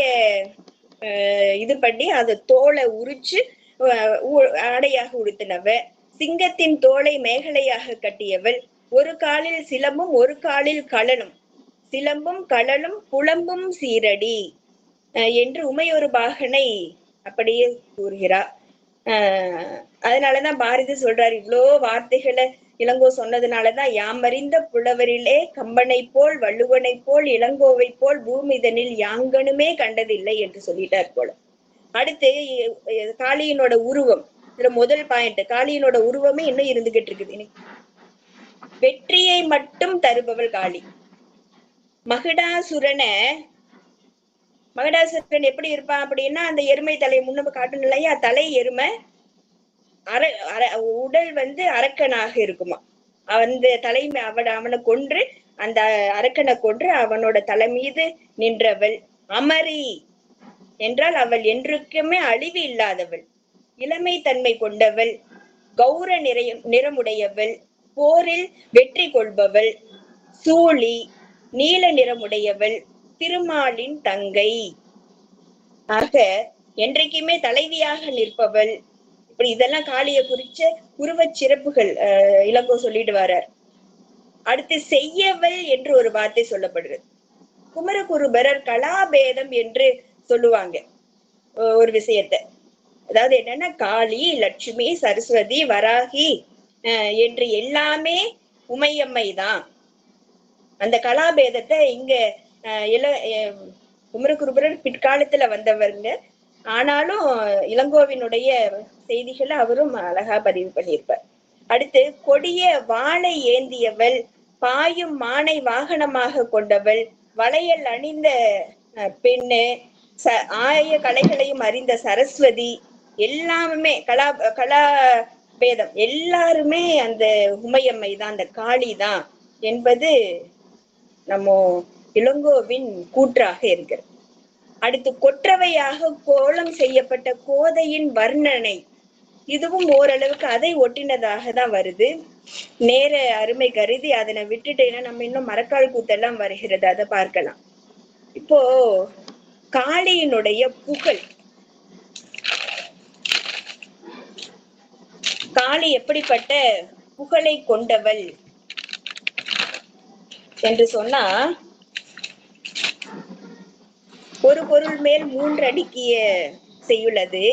இது பண்ணி அதை தோலை உரிச்சு ஆடையாக உடுத்தினவ. சிங்கத்தின் தோலை மேகலையாக கட்டியவள். ஒரு காலில் சிலம்பும் ஒரு காலில் களனும், சிலம்பும் களலும் புலம்பும் சீரடி என்று உமையொரு பாகனை அப்படியே கூறுகிறார். அதனாலதான் பாரதி சொல்றாரு, இவ்வளோ வார்த்தைகளை இளங்கோ சொன்னதுனாலதான் யாமறிந்த புலவரிலே கம்பனை போல் வள்ளுவனை போல் இளங்கோவை போல் பூமிதனில் யாங்கனுமே கண்டதில்லை என்று சொல்லிட்டார் போல. அடுத்து காளியினோட உருவம், இதுல முதல் பாயிண்ட், காளியினோட உருவமே இன்னும் இருந்துகிட்டு இருக்குது. வெற்றியை மட்டும் தருபவள் காளி. மகிடாசுரன் எப்படி இருப்பான் அப்படின்னா, அந்த எருமை தலையை முன்ன காட்டணும் இல்லையா, தலை எருமை, உடல் அரக்கனாக இருக்குமா. அந்த தலைமை அவனை கொன்று, அந்த அரக்கனை கொன்று அவனோட தலை மீது நின்றவள். அமரி என்றால் அவள் என்றுக்குமே அழிவு இல்லாதவள், இளமை தன்மை கொண்டவள், கௌர நிறமுடையவள், போரில் வெற்றி கொள்பவள், சூளி நீல நிறமுடையவள், திருமாலின் தங்கை. ஆக என்றைக்குமே தலைவியாக நிற்பவள். இப்படி இதெல்லாம் காளியை குறிச்ச உருவச் சிறப்புகள் இளங்கோ சொல்லிட்டு வர்றார். அடுத்து செய்யவள் என்று ஒரு வார்த்தை சொல்லப்படுறது. குமரகுருபரர் கலாபேதம் என்று சொல்லுவாங்க ஒரு விஷயத்த. அதாவது என்னன்னா, காளி, லட்சுமி, சரஸ்வதி, வராகி என்று எல்லாமே உமையம்மை தான். அந்த கலாபேதத்தை இங்க குமரகுருபரர் பிற்காலத்துல வந்தவங்க. ஆனாலும் இளங்கோவினுடைய செய்திகளை அவரும் அழகா பதிவு பண்ணியிருப்பார். அடுத்து கொடிய வாளை ஏந்தியவள், பாயும் மானை வாகனமாக கொண்டவள், வளையல் அணிந்த பெண்ணு, ஆய கலைகளையும் அறிந்த சரஸ்வதி, எல்லாமே கலா பேதம் எல்லாருமே அந்த உமையம்மை தான், அந்த காளி தான் என்பது நம்ம இளங்கோவின் கூற்றாக இருக்கிறது. அடுத்து கொற்றவையாக கோலம் செய்யப்பட்ட கோதையின் வர்ணனை, இதுவும் ஓரளவுக்கு அதை ஒட்டினதாக தான் வருது. நேர அருமை கருதி அதனை விட்டுட்டேன்னா நம்ம இன்னும் மரக்கால் கூத்தெல்லாம் வருகிறது, அதை பார்க்கலாம். இப்போ காளியினுடைய புகழ், காளி எப்படிப்பட்ட புகழை கொண்டவள் என்று சொன்னா, ஒரு பொருள் மேல் 3 அடுக்கிய செய்யுள்ளது.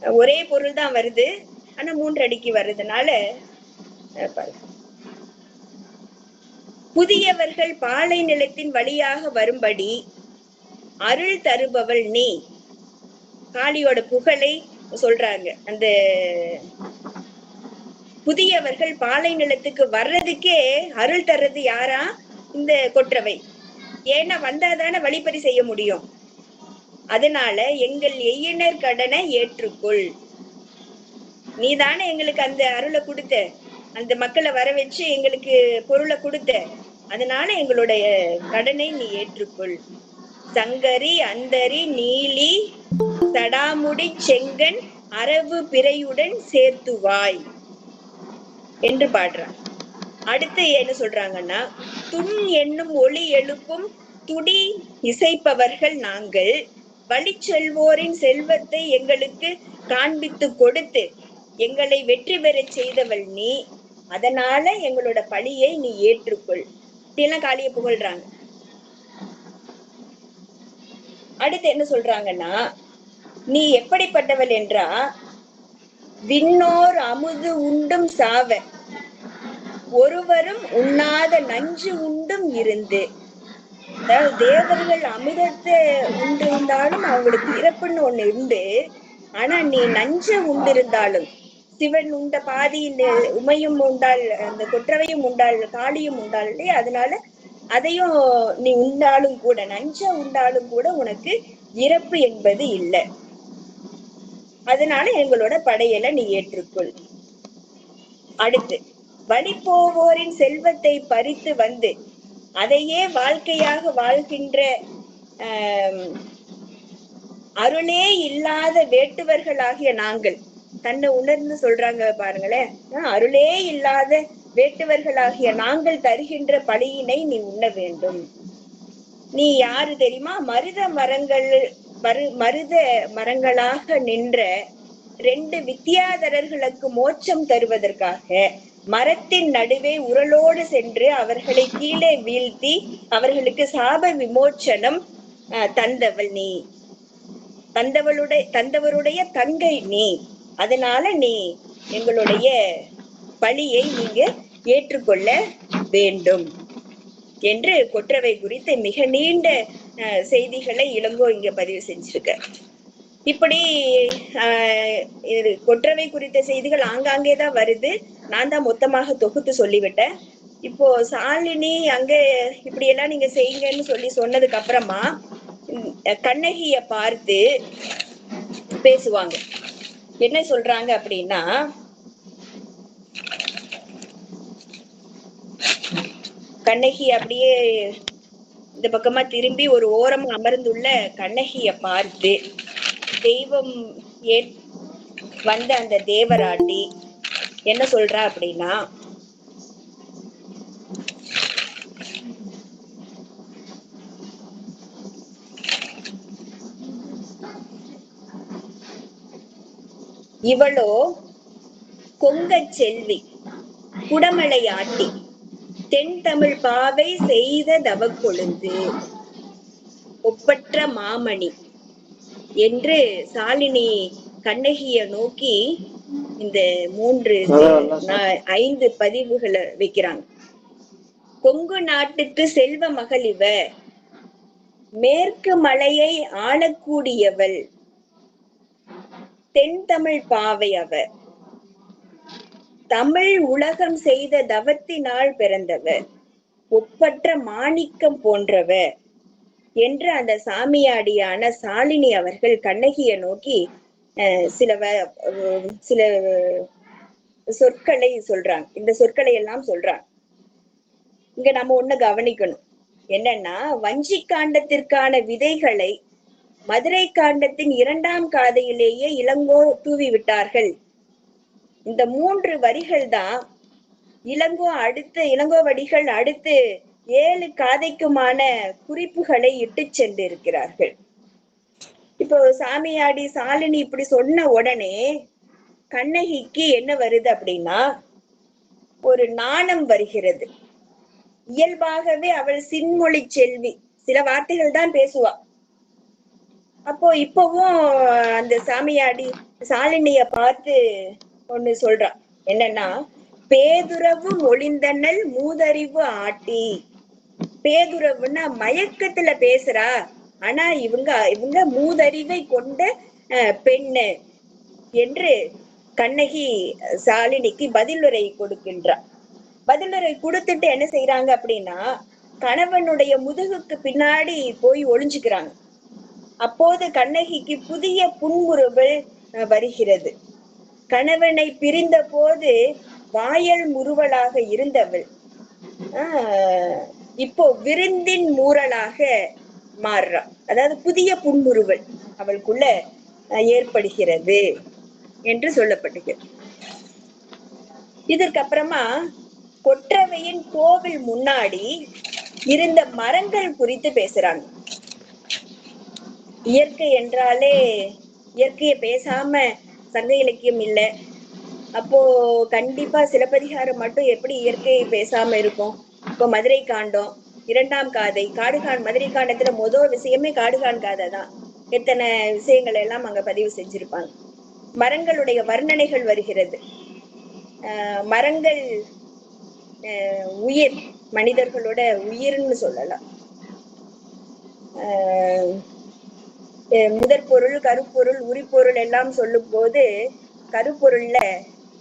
ஒரே பொருள் தான் வருது, ஆனா 3 அடுக்கி வர்றதுனால புதியவர்கள் பாலை நிலத்தின் வழியாக வரும்படி அருள் தருபவள் நீ. காளியோட புகழை சொல்றாங்க. அந்த புதியவர்கள் பாலை நிலத்துக்கு வர்றதுக்கே அருள் தர்றது யாரா? இந்த கொற்றவை. ஏன்னா வந்தாதானே வழிபறி செய்ய முடியும். அதனால எங்கள் எய்யினர் கடனை ஏற்றுக்கொள். நீதானே எங்களுக்கு அந்த அருளை கொடுத்த, அந்த மக்களை வர வச்சு எங்களுக்கு பொருளை கொடுத்த, அதனால எங்களுடைய கடனை நீ ஏற்றுக்கொள். சங்கரி அந்தரி நீலி சடாமுடி செங்கன் அரவு பிறையுடன் சேர்த்துவாய் என்று பாடுறான். அடுத்து என்ன சொல்றாங்கன்னா, துன் என்னும் ஒளி எழுப்பும் துடி இசைப்பவர்கள் நாங்கள், வழி செல்வோரின் செல்வத்தை எங்களுக்கு காண்பித்து கொடுத்து எங்களை வெற்றி பெற செய்தவள் நீ. அதனால எங்களோட பழியை நீ ஏற்றுக்கொள். இப்படியெல்லாம் காளியை புகழ்றாங்க. அடுத்து என்ன சொல்றாங்கன்னா, நீ எப்படிப்பட்டவள் என்றா, விண்ணோர் அமுது உண்டும் சாவ ஒருவரும் உண்ணாத நஞ்சு உண்டும் இருந்து. அதாவது தேவர்கள் அமிர்தத்தை உண்டிருந்தாலும் அவங்களுக்கு இறப்புன்னு ஒண்ணு உண்டு. ஆனா நீ நஞ்ச உண்டிருந்தாலும், சிவன் உண்ட பாதியில் உமையும் உண்டாள், அந்த கொற்றவையும் உண்டாள், காளியும் உண்டாள் இல்லையா, அதனால அதையும் நீ உண்டாலும் கூட, நஞ்ச உண்டாலும் கூட உனக்கு இறப்பு என்பது இல்லை. அதனால எங்களோட படையலை நீ ஏற்றுக்கொள். அடுத்து, வழி போவோரின் செல்வத்தை பறித்து வந்து அதையே வாழ்க்கையாக வாழ்கின்ற அருளே இல்லாத வேட்டுவர்களாகிய நாங்கள். தன்னை உணர்ந்து சொல்றாங்க பாருங்களேன். அருளே இல்லாத வேட்டுவர்களாகிய நாங்கள் தருகின்ற பழியினை நீ உண்ண வேண்டும். நீ யாரு தெரியுமா? மருத மரங்களாக நின்ற 2 வித்தியாதரர்களுக்கு மோட்சம் தருவதற்காக மரத்தின் நடுவே உரலோடு சென்று அவர்களை கீழே வீழ்த்தி அவர்களுக்கு சாப விமோச்சனம் தந்தவள் நீ. தந்தவருடைய தங்கை நீ. அதனால நீ எங்களுடைய பழியை நீங்க ஏற்றுக்கொள்ள வேண்டும் என்று கொற்றவை குறித்து மிக நீண்ட செய்திகளை இளங்கோ இங்க பதிவு செஞ்சிருக்க. இப்படி கொற்றவை குறித்த செய்திகள் ஆங்காங்கேதான் வருது. நான் தான் மொத்தமாக தொகுத்து சொல்லிவிட்டேன். இப்போ சாலினி அங்க இப்படி எல்லாம் நீங்க செய்யுங்கன்னு சொன்னதுக்கு அப்புறமா கண்ணகிய பார்த்து பேசுவாங்க. என்ன சொல்றாங்க அப்படின்னா, கண்ணகி அப்படியே இந்த பக்கமா திரும்பி ஒரு ஓரம் அமர்ந்துள்ள கண்ணகிய பார்த்து, தெய்வம் வந்த அந்த தேவராட்டி என்ன சொல்றா அப்படின்னா, இவளோ கொங்கச் செல்வி குடமலை ஆட்டி தென் தமிழ் பாவை செய்த தவக்கொழுந்து ஒப்பற்ற மாமணி என்று சாலினி கண்ணகிய நோக்கி இந்த 5 பதிவுகளை வைக்கிறாங்க. கொங்கு நாட்டுக்கு செல்வ மகள் இவ, மேற்கு மலையை ஆளக்கூடியவள், தென் தமிழ் பாவை அவ, தமிழ் உலகம் செய்த தவத்தினால் பிறந்தவ, ஒப்பற்ற மாணிக்கம் போன்றவ என்று அந்த சாமியாடியான சாலினி அவர்கள் கண்ணகிய நோக்கி சில சொற்களை சொல்றாங்க. இந்த சொற்களை எல்லாம் சொல்றாங்க. இங்க நம்ம ஒண்ணு கவனிக்கணும். என்னன்னா, வஞ்சி காண்டத்திற்கான விதைகளை மதுரை காண்டத்தின் 2ஆம் காதையிலேயே இளங்கோ தூவி விட்டார்கள். இந்த 3 வரிகள் தான் இளங்கோவடிகள் அடுத்து 7 காதைக்குமான குறிப்புகளை இட்டு சென்றிருக்கிறார்கள். இப்போ சாமியாடி சாலினி இப்படி சொன்ன உடனே கண்ணகிக்கு என்ன வருது அப்படின்னா, ஒரு நாணம் வருகிறது. இயல்பாகவே அவள் சின்மொழி செல்வி, சில வார்த்தைகள் தான் பேசுவா. அப்போ இப்பவும் அந்த சாமியாடி சாலினிய பார்த்து ஒண்ணு சொல்றான். என்னன்னா, பேதுறவு மொழிந்தனள் மூதறிவு ஆட்டி. பேதுறவுன்னா மயக்கத்துல பேசுறா, ஆனா இவங்க மூதறிவை கொண்ட பெண்ணு என்று கண்ணகி சாலினிக்கு பதிலுரை கொடுக்கின்றார். பதிலுரை கொடுத்துட்டு என்ன செய்யறாங்க அப்படின்னா, கணவனுடைய முதுகுக்கு பின்னாடி போய் ஒளிஞ்சுக்கிறாங்க. அப்போது கண்ணகிக்கு புதிய புன்முறுவல் வருகிறது. கணவனை பிரிந்த போது வாயல் முறுவலாக இருந்தவள் இப்போ விருந்தின் மூரலாக மாறுறா. அதாவது புதிய புன்முறுவல் அவளுக்குள்ள ஏற்படுகிறது என்று சொல்லப்பட்டிருக்கிறது. இதற்கு அப்புறமா கொற்றவையின் கோவில் முன்னாடி இருந்த மரங்கள் குறித்து பேசுறாங்க. இயற்கை என்றாலே இயற்கையை பேசாம சங்க இலக்கியம் இல்லை. அப்போ கண்டிப்பா சிலப்பதிகாரம் மட்டும் எப்படி இயற்கையை பேசாம இருக்கும்? இப்போ மதுரை காண்டம் 2ஆம் காதை மதுரை காண்டத்துல முதல் விஷயமே காடுகான் காதை தான். எத்தனை விஷயங்கள் எல்லாம் அங்க பதிவு செஞ்சிருப்பாங்க. மரங்களுடைய வர்ணனைகள் வருகிறது. மரங்கள் உயிர், மனிதர்களோட உயிர்னு சொல்லலாம். முதற் பொருள், கருப்பொருள், உரிப்பொருள் எல்லாம் சொல்லும் போது கருப்பொருள்ல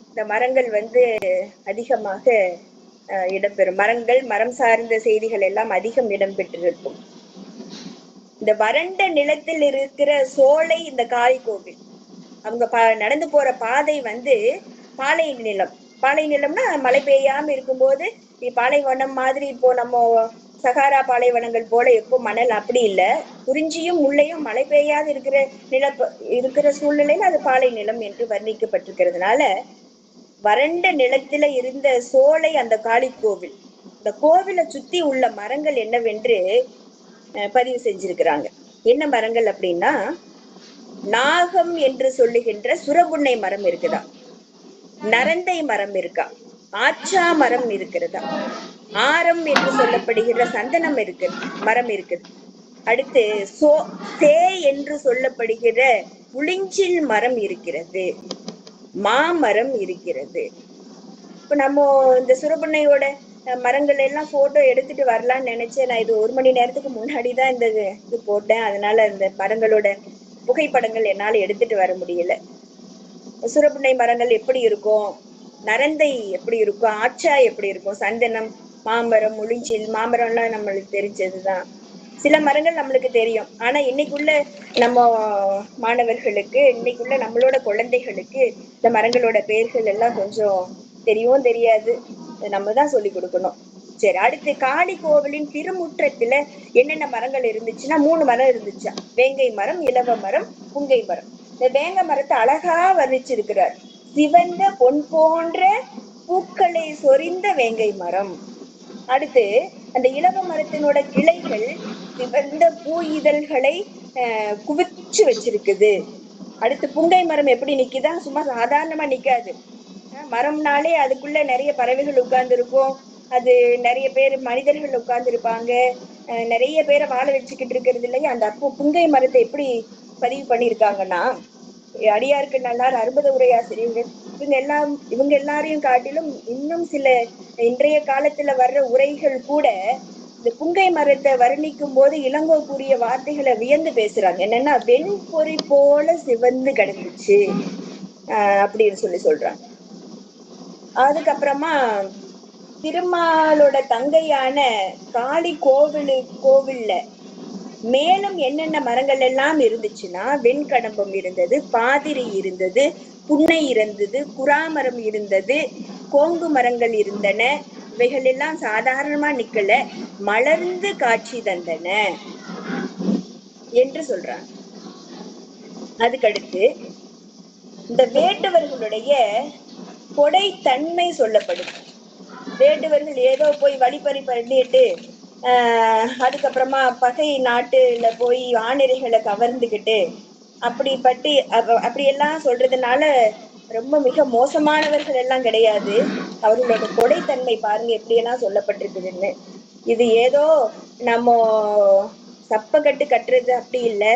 இந்த மரங்கள் அதிகமாக இடம்பெறும். மரம் சார்ந்த செய்திகள் எல்லாம் அதிகம் இடம்பெற்றிருக்கும். இந்த வறண்ட நிலத்தில் இருக்கிற சோலை இந்த காளி கோவில். அவங்க நடந்து போற பாதை பாலை நிலம். பாலை நிலம்னா மழை பெய்யாம இருக்கும்போது பாலைவனம் மாதிரி இப்போ நம்ம சகாரா பாலைவனங்கள் போல எப்போ மணல் அப்படி இல்லை. குறிஞ்சியும் முல்லையும் மழை பெய்யாது இருக்கிற சூழ்நிலையில அது பாலை நிலம் என்று வர்ணிக்கப்பட்டிருக்கிறதுனால வறண்ட நிலத்தில இருந்த சோலை அந்த காளி கோவில். இந்த கோவிலை சுத்தி உள்ள மரங்கள் என்னவென்று பதிவு செஞ்சிருக்கிறாங்க. என்ன மரங்கள் அப்படின்னா, நாகம் என்று சொல்லுகின்ற சுரபுன்னை மரம் இருக்குதா, நரந்தை மரம் இருக்கா, ஆச்சா மரம் இருக்கிறதா, ஆரம் என்று சொல்லப்படுகிற சந்தனம் மரம் இருக்குது. அடுத்து சே என்று சொல்லப்படுகிற புளிஞ்சில் மரம் இருக்கிறது, மாமரம் இருக்கிறது. இப்ப நம்ம இந்த சுரபுன்னையோட மரங்கள் எல்லாம் போட்டோ எடுத்துட்டு வரலாம்னு நினைச்சேன். நான் இது 1 மணி நேரத்துக்கு முன்னாடிதான் இந்த இது போட்டேன். அதனால இந்த மரங்களோட புகைப்படங்கள் என்னால எடுத்துட்டு வர முடியல. சுரபுன்னை மரங்கள் எப்படி இருக்கும், நரந்தை எப்படி இருக்கும், ஆச்சா எப்படி இருக்கும், சந்தனம், மாமரம், முளிஞ்சில். மாமரம்லாம் நம்மளுக்கு தெரிஞ்சதுதான். சில மரங்கள் நம்மளுக்கு தெரியும். ஆனா இன்னைக்குள்ள நம்ம மாணவர்களுக்கு, இன்னைக்குள்ள நம்மளோட குழந்தைகளுக்கு இந்த மரங்களோட பெயர்கள் எல்லாம் கொஞ்சம் தெரியவும் தெரியாது. நம்ம தான் சொல்லி கொடுக்கணும். சரி, அடுத்து காளி கோவிலின் திருமுற்றத்துல என்னென்ன மரங்கள் இருந்துச்சுன்னா 3 மரம் இருந்துச்சா. வேங்கை மரம், இலவ மரம், புங்கை மரம். இந்த வேங்கை மரத்தை அழகா வர்ணிச்சிருக்கிறார். சிவந்த பொன் போன்ற பூக்களை சொரிந்த வேங்கை மரம். அடுத்து அந்த இலவ மரத்தினோட கிளைகள் சிவந்த பூ இதழ்களை குவிச்சு வச்சிருக்குது. அடுத்து புங்கை மரம் எப்படி நிக்குதா? சும்மா சாதாரணமா நிக்காது. மரம்னாலே அதுக்குள்ள நிறைய பறவைகள் உட்கார்ந்து இருக்கும். அது நிறைய பேர் மனிதர்கள் உட்கார்ந்து இருப்பாங்க. நிறைய பேரை வாழ வச்சுக்கிட்டு இருக்கிறது இல்லையா? அந்த அப்போ புங்கை மரத்தை எப்படி பதிவு பண்ணியிருக்காங்கன்னா, அடியாருக்கு நல்லார் அற்புத உரையாசிரியர்கள் இவங்க எல்லாரையும் காட்டிலும் இன்னும் சில இன்றைய காலத்துல வர்ற உரைகள் கூட இந்த புங்கை மரத்தை வர்ணிக்கும் போது இளங்கோ கூறிய வார்த்தைகளை வியந்து பேசுறாங்க. என்னன்னா, வெண்பொறி போல சிவந்து கிடந்துச்சு அப்படின்னு சொல்றாங்க. அதுக்கப்புறமா திருமாலோட தங்கையான காளி கோவில்ல மேலும் என்னென்ன மரங்கள் எல்லாம் இருந்துச்சுன்னா, வெண்கடம்பம் இருந்தது, பாதிரி இருந்தது, புன்னை இருந்தது, குறாமரம் இருந்தது, கோங்கு மரங்கள் இருந்தன. இவைகள் எல்லாம் சாதாரணமா நிக்கல, மலர்ந்து காட்சி தந்தன என்று சொல்றாங்க. அதுக்கடுத்து இந்த வேட்டுவர்களுடைய கொடைத்தன்மை சொல்லப்படுது. வேட்டுவர்கள் ஏதோ போய் வழிப்பறி பண்ணிட்டு அதுக்கப்புறமா பகை நாட்டுல போய் ஆணிரைகளை கவர்ந்துகிட்டு அப்படியெல்லாம் சொல்றதுனால ரொம்ப மிக மோசமானவர்கள் எல்லாம் கிடையாது. அவர்களோட கொடைத்தன்மை பாருங்க எப்படியெல்லாம் சொல்லப்பட்டிருக்குதுன்னு. இது ஏதோ நம்ம சப்பக்கட்டு கட்டுறது அப்படி இல்லை.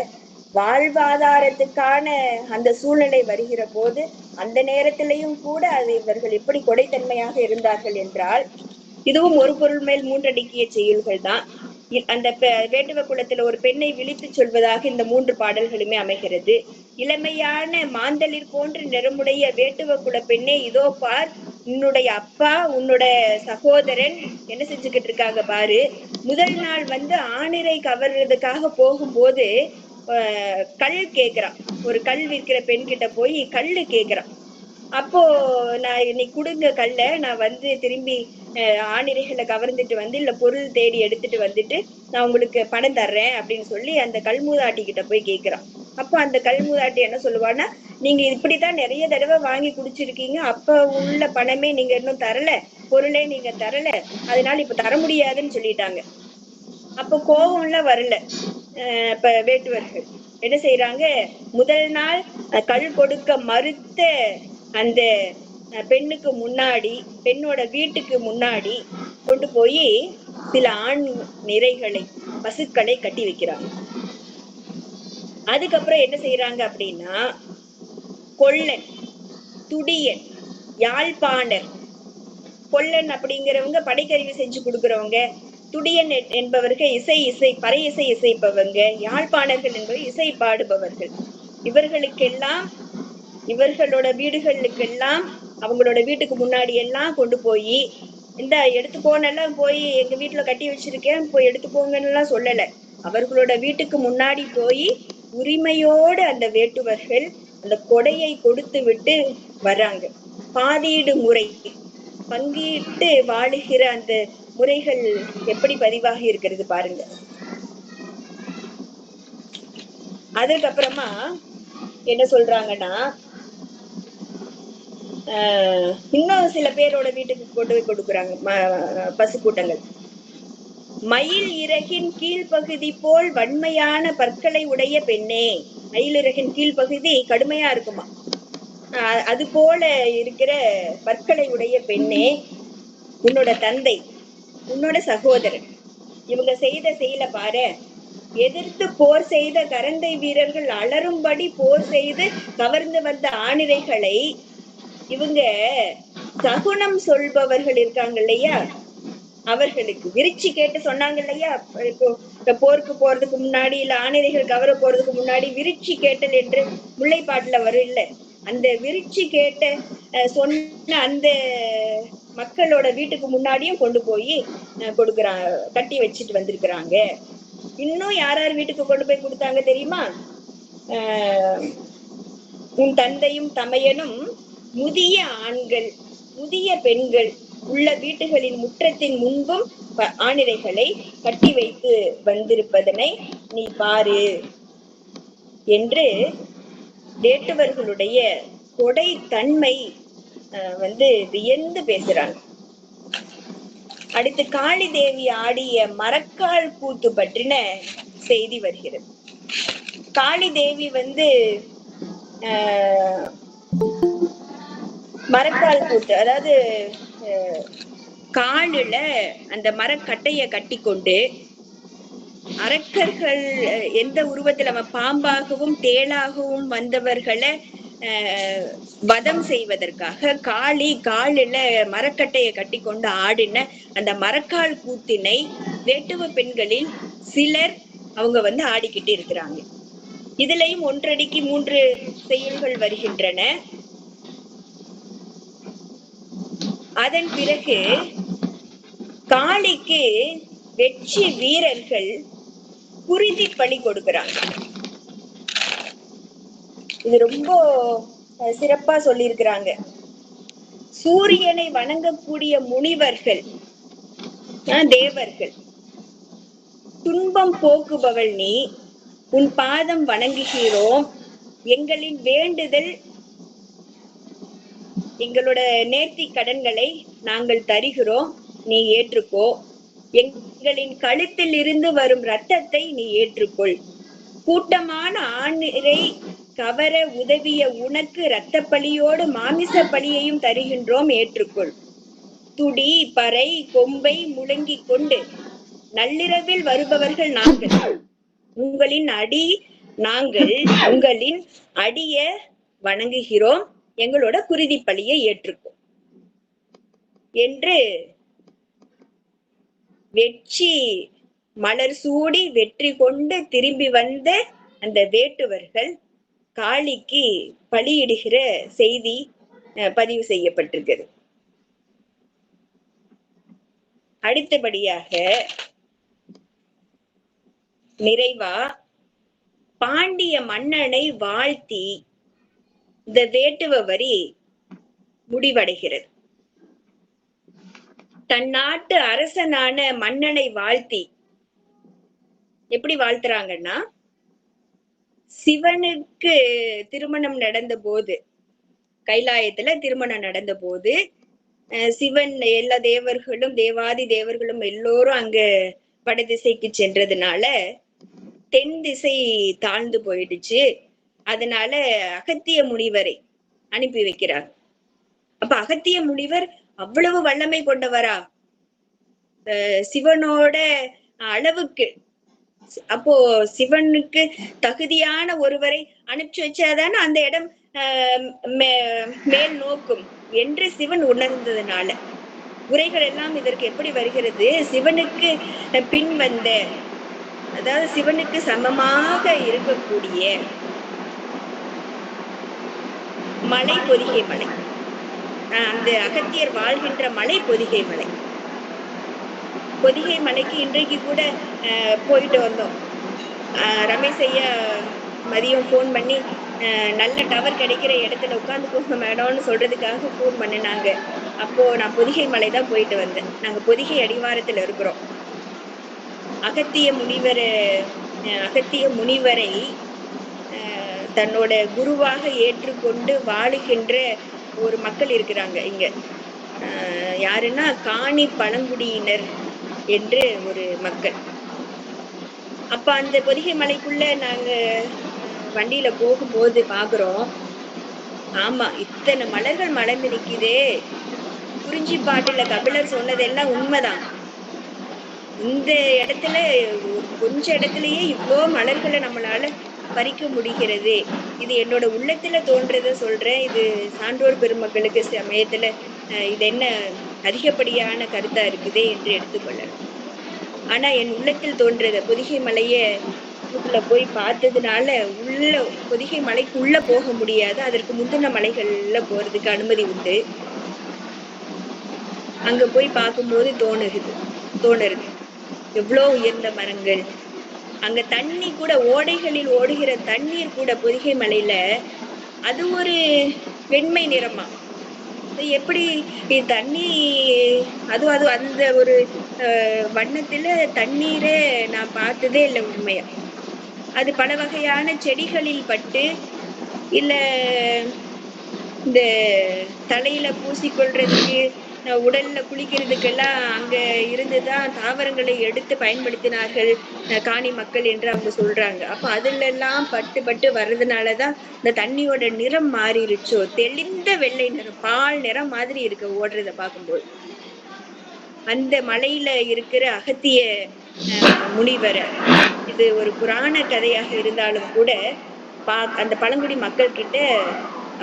வாழ்வாதாரத்துக்கான அந்த சூழ்நிலை வருகிற போது அந்த நேரத்திலையும் கூட அது இவர்கள் எப்படி கொடைத்தன்மையாக இருந்தார்கள் என்றால், இதுவும் ஒரு பொருள் மேல் மூன்றடுக்கிய செயல்கள் தான். அந்த வேட்டுவ குலத்துல ஒரு பெண்ணை விழித்து சொல்வதாக இந்த 3 பாடல்களுமே அமைகிறது. இளமையான மாந்தளிர் போன்ற நிறமுடைய வேட்டுவ குல பெண்ணே, இதோ பார், உன்னுடைய அப்பா உன்னோட சகோதரன் என்ன செஞ்சுக்கிட்டு இருக்காங்க பாரு. முதல் நாள் ஆணிரை கவர்றதுக்காக போகும்போது கல் கேக்குறான். ஒரு கல் விற்கிற பெண் கிட்ட போய் கல்லு கேக்குறான். அப்போ நான் இன்னைக்கு கொடுங்க கல்ல, நான் திரும்பி ஆணிரைகளை கவர்ந்துட்டு இல்ல பொருள் தேடி எடுத்துட்டு வந்துட்டு நான் உங்களுக்கு பணம் தர்றேன் அப்படின்னு சொல்லி அந்த கல்மூதாட்டி கிட்ட போய் கேக்குறான். அப்போ அந்த கல்மூதாட்டி என்ன சொல்லுவான்னா, நீங்க இப்படித்தான் நிறைய தடவை வாங்கி குடிச்சிருக்கீங்க, அப்ப உள்ள பணமே நீங்க இன்னும் தரல, பொருளே நீங்க தரல, அதனால இப்ப தர முடியாதுன்னு சொல்லிட்டாங்க. அப்ப கோபம்லாம் வரல. இப்ப வேட்டுவர்கள் என்ன செய்யறாங்க, முதல் நாள் கல் கொடுக்க மறுத்த அந்த பெண்ணுக்கு முன்னாடி, பெண்ணோட வீட்டுக்கு முன்னாடி கொண்டு போய் சில ஆண் நிறைகளை, பசுக்களை கட்டி வைக்கிறாங்க. அதுக்கப்புறம் என்ன செய்யறாங்க அப்படின்னா, கொல்லன், துடியன், யாழ்ப்பாணர். கொல்லன் அப்படிங்கிறவங்க படைக்கருவி செஞ்சு கொடுக்கறவங்க, துடியன் என்பவர்கள் பறை இசை இசைப்பவங்க, யாழ்ப்பாணர்கள் என்பவர் இசை பாடுபவர்கள். இவர்களுக்கெல்லாம் இவர்களோட வீடுகளுக்கெல்லாம் அவங்களோட வீட்டுக்கு முன்னாடி எல்லாம் கொண்டு போய் இந்த எடுத்துக்கோன்னெல்லாம் போய் எங்க வீட்டுல கட்டி வச்சிருக்கேன் போய் எடுத்துக்கோங்கன்னு எல்லாம் சொல்லல. அவர்களோட வீட்டுக்கு முன்னாடி போய் உரிமையோடு அந்த வேட்டுவர்கள் அந்த கொடையை கொடுத்து விட்டு வர்றாங்க. பாதீடு முறை, பங்கிட்டு வாழுகிற அந்த முறைகள் எப்படி பதிவாகி இருக்கிறது பாருங்க. அதுக்கப்புறமா என்ன சொல்றாங்கன்னா, இன்னும் சில பேரோட வீட்டுக்கு கொண்டு போய் கொடுக்குறாங்க பசு கூட்டங்கள். மயில் இறகின் கீழ்ப்பகுதி போல் வன்மையான பற்களை உடைய பெண்ணே. மயில் இறகின் கீழ்ப்பகுதி கடுமையா இருக்குமா, அது போல இருக்கிற பற்களை உடைய பெண்ணே, உன்னோட தந்தை, உன்னோட சகோதரன் இவங்க செய்த செயல பாரு. எதிர்த்து போர் செய்த கரந்தை வீரர்கள் அலறும்படி போர் செய்து கவர்ந்து வந்த ஆணிரைகளை இவங்க சகுனம் சொல்பவர்கள் இருக்காங்க இல்லையா, அவர்களுக்கு விரிச்சி கேட்டு சொன்னாங்க இல்லையா, போருக்கு போறதுக்கு முன்னாடி இல்ல ஆணிரைகள் கவர போறதுக்கு முன்னாடி விரிச்சி கேட்டல் என்று முல்லைப்பாட்டுல வரும் இல்ல, அந்த விரிச்சி கேட்ட சொன்ன அந்த மக்களோட வீட்டுக்கு முன்னாடியும் கொண்டு போய் கொடுக்குறாங்க, கட்டி வச்சுட்டு வந்திருக்கிறாங்க. இன்னும் யார் வீட்டுக்கு கொண்டு போய் கொடுத்தாங்க தெரியுமா, உன் தந்தையும் தமையனும் முதிய ஆண்கள் முதிய பெண்கள் உள்ள வீட்டுகளின் முற்றத்தின் முன்பும் ஆணிரைகளை கட்டி வைத்து வந்திருப்பதனை நீ பாரு என்று வேட்டுவர்களுடைய கொடை தன்மை வியந்து பேசுறாங்க. அடுத்து காளி தேவி ஆடிய மரக்கால் கூத்து பற்றின செய்தி வருகிறது. காளி தேவி ஆஹ் மரக்கால் கூத்து, அதாவது காலுல அந்த மரக்கட்டைய கட்டி கொண்டு அரக்கர்கள் எந்த உருவத்துல பாம்பாகவும் தேளாகவும் வந்தவர்களை வதம் செய்வதற்காக காளி காலில மரக்கட்டைய கட்டி கொண்டு ஆடின அந்த மரக்கால் கூத்தினை வேட்டுவ பெண்களில் சிலர் அவங்க ஆடிக்கிட்டு இருக்கிறாங்க. இதுலயும் ஒன்றடிக்கு 3 செய்யுள்கள் வருகின்றன. அதன் பிறகு காளிக்கு வெற்றி வீரர்கள் குருதி பலி கொடுக்கிறாங்க. இது ரொம்ப சிறப்பா சொல்லியிருக்கிறாங்க. சூரியனை வணங்கக்கூடிய முனிவர்கள், தேவர்கள், துன்பம் போக்குபவள் நீ, உன் பாதம் வணங்குகிறோம், எங்களின் வேண்டுதல், எங்களோட நேர்த்தி கடன்களை நாங்கள் தருகிறோம், நீ ஏற்றுக்கோ, எங்களின் கழுத்தில் இருந்து வரும் இரத்தத்தை நீ ஏற்றுக்கொள், கூட்டமான ஆணிரை கவர உதவிய உனக்கு இரத்த பலியோடு மாமிச பலியையும் தருகின்றோம், ஏற்றுக்கொள். துடி பறை கொம்பை முழங்கிக் கொண்டு நள்ளிரவில் வருபவர்கள் நாங்கள், உங்களின் அடிய வணங்குகிறோம், எங்களோட குருதி பலியை ஏற்றுக்கொள் என்று வெற்றி மலர் சூடி வெற்றி கொண்டு திரும்பி வந்த அந்த வேட்டுவர்கள் காளிக்கு பலியிடுகிற செய்தி பதிவு செய்யப்பட்டிருக்கிறது. அடுத்தபடியாக நிறைவா பாண்டிய மன்னனை வாழ்த்தி இந்த வேட்டுவ வரி முடிவடைகிறது. தன் நாட்டு அரசனான மன்னனை வாழ்த்தி எப்படி வாழ்த்துறாங்கன்னா, சிவனுக்கு திருமணம் நடந்த போது, கைலாயத்துல திருமணம் நடந்த போது சிவன் எல்லா தேவர்களும் தேவாதி தேவர்களும் எல்லோரும் அங்க வடதிசைக்கு சென்றதுனால தென் திசை தாழ்ந்து போயிடுச்சு. அதனால அகத்திய முனிவரை அனுப்பி வைக்கிறார். அப்ப அகத்திய முனிவர் அவ்வளவு வல்லமை கொண்டவரா? சிவனோட அளவுக்கு. அப்போ சிவனுக்கு தகுதியான ஒருவரை அனுப்பிச்சு வச்சாதானே அந்த இடம் மேல் நோக்கும் என்று சிவன் உணர்ந்ததுனால உரைகள் எல்லாம் இதற்கு எப்படி வருகிறது? சிவனுக்கு பின் வந்த, அதாவது சிவனுக்கு சமமாக இருக்கக்கூடிய மலை பொதிகை மலை, அந்த அகத்தியர் வாழ்கின்ற மலை பொதிகை மலை. பொதிகை மலைக்கு இன்றைக்கு கூட போயிட்டு வந்தோம். ரமேஷ் ஐயா மதியம் ஃபோன் பண்ணி நல்ல டவர் கிடைக்கிற இடத்துல உட்காந்துக்கோங்க மேடம்னு சொல்றதுக்காக ஃபோன் பண்ணினாங்க. அப்போ நான் பொதிகை மலை தான் போயிட்டு வந்தேன். நாங்க பொதிகை அடிவாரத்துல இருக்கிறோம். அகத்திய முனிவரை தன்னோட குருவாக ஏற்றுக்கொண்டு வாழுகின்ற ஒரு மக்கள் இருக்கிறாங்க இங்க. யாருன்னா காணி பழங்குடியினர் என்று ஒரு மக்கள். அப்ப அந்த பொதிகை மலைக்குள்ள நாங்க வண்டியில போகும்போது பாக்குறோம், ஆமா இத்தனை மலர்கள் மலர்ந்து நிக்குதே. குறிஞ்சி பாட்டுல கபிலர் சொன்னதெல்லாம் உண்மைதான். இந்த இடத்துல கொஞ்ச இடத்துலயே இவ்வளோ மலர்களை நம்மளால பறிக்க முடிகிறது. இது என்னோட உள்ளத்துல தோன்றத சொல்றேன். இது சான்றோர் பெருமக்களுக்கு சமயத்துல இது என்ன அதிகப்படியான கருத்தா இருக்குதே என்று எடுத்துக்கொள்ளலாம். ஆனா என் உள்ளத்தில் தோன்றத பொதிகை மலைய போய் பார்த்ததுனால பொதிகை மலைக்குள்ள போக முடியாது. அதற்கு முந்தின மலைகள்ல போறதுக்கு அனுமதி உண்டு. அங்க போய் பார்க்கும்போது தோணுது எவ்வளோ உயர்ந்த மரங்கள். அங்க தண்ணி கூட, ஓடைகளில் ஓடுகிற தண்ணீர் கூட பொதிகை மலையில அது ஒரு வெண்மை நிறமா. எப்படி தண்ணி அது அந்த ஒரு வண்ணத்துல தண்ணீரை நான் பார்த்ததே இல்லை உண்மையா. அது பல வகையான செடிகளில் பட்டு, இல்ல இந்த தலையில பூசிக்கொள்றதுக்கு உடல்ல குளிக்கிறதுக்கெல்லாம் அங்க இருந்துதான் தாவரங்களை எடுத்து பயன்படுத்தினார்கள் காணி மக்கள் என்று அவங்க சொல்றாங்க. அப்ப அதுல எல்லாம் பட்டு பட்டு வர்றதுனாலதான் இந்த தண்ணியோட நிறம் மாறிடுச்சோ, தெளிந்த வெள்ளை நிறம், பால் நிறம் மாதிரி இருக்கு ஓடுறத பார்க்கும்போது. அந்த மலையில இருக்கிற அகத்திய முனிவர், இது ஒரு புராண கதையாக இருந்தாலும் கூட அந்த பழங்குடி மக்கள் கிட்ட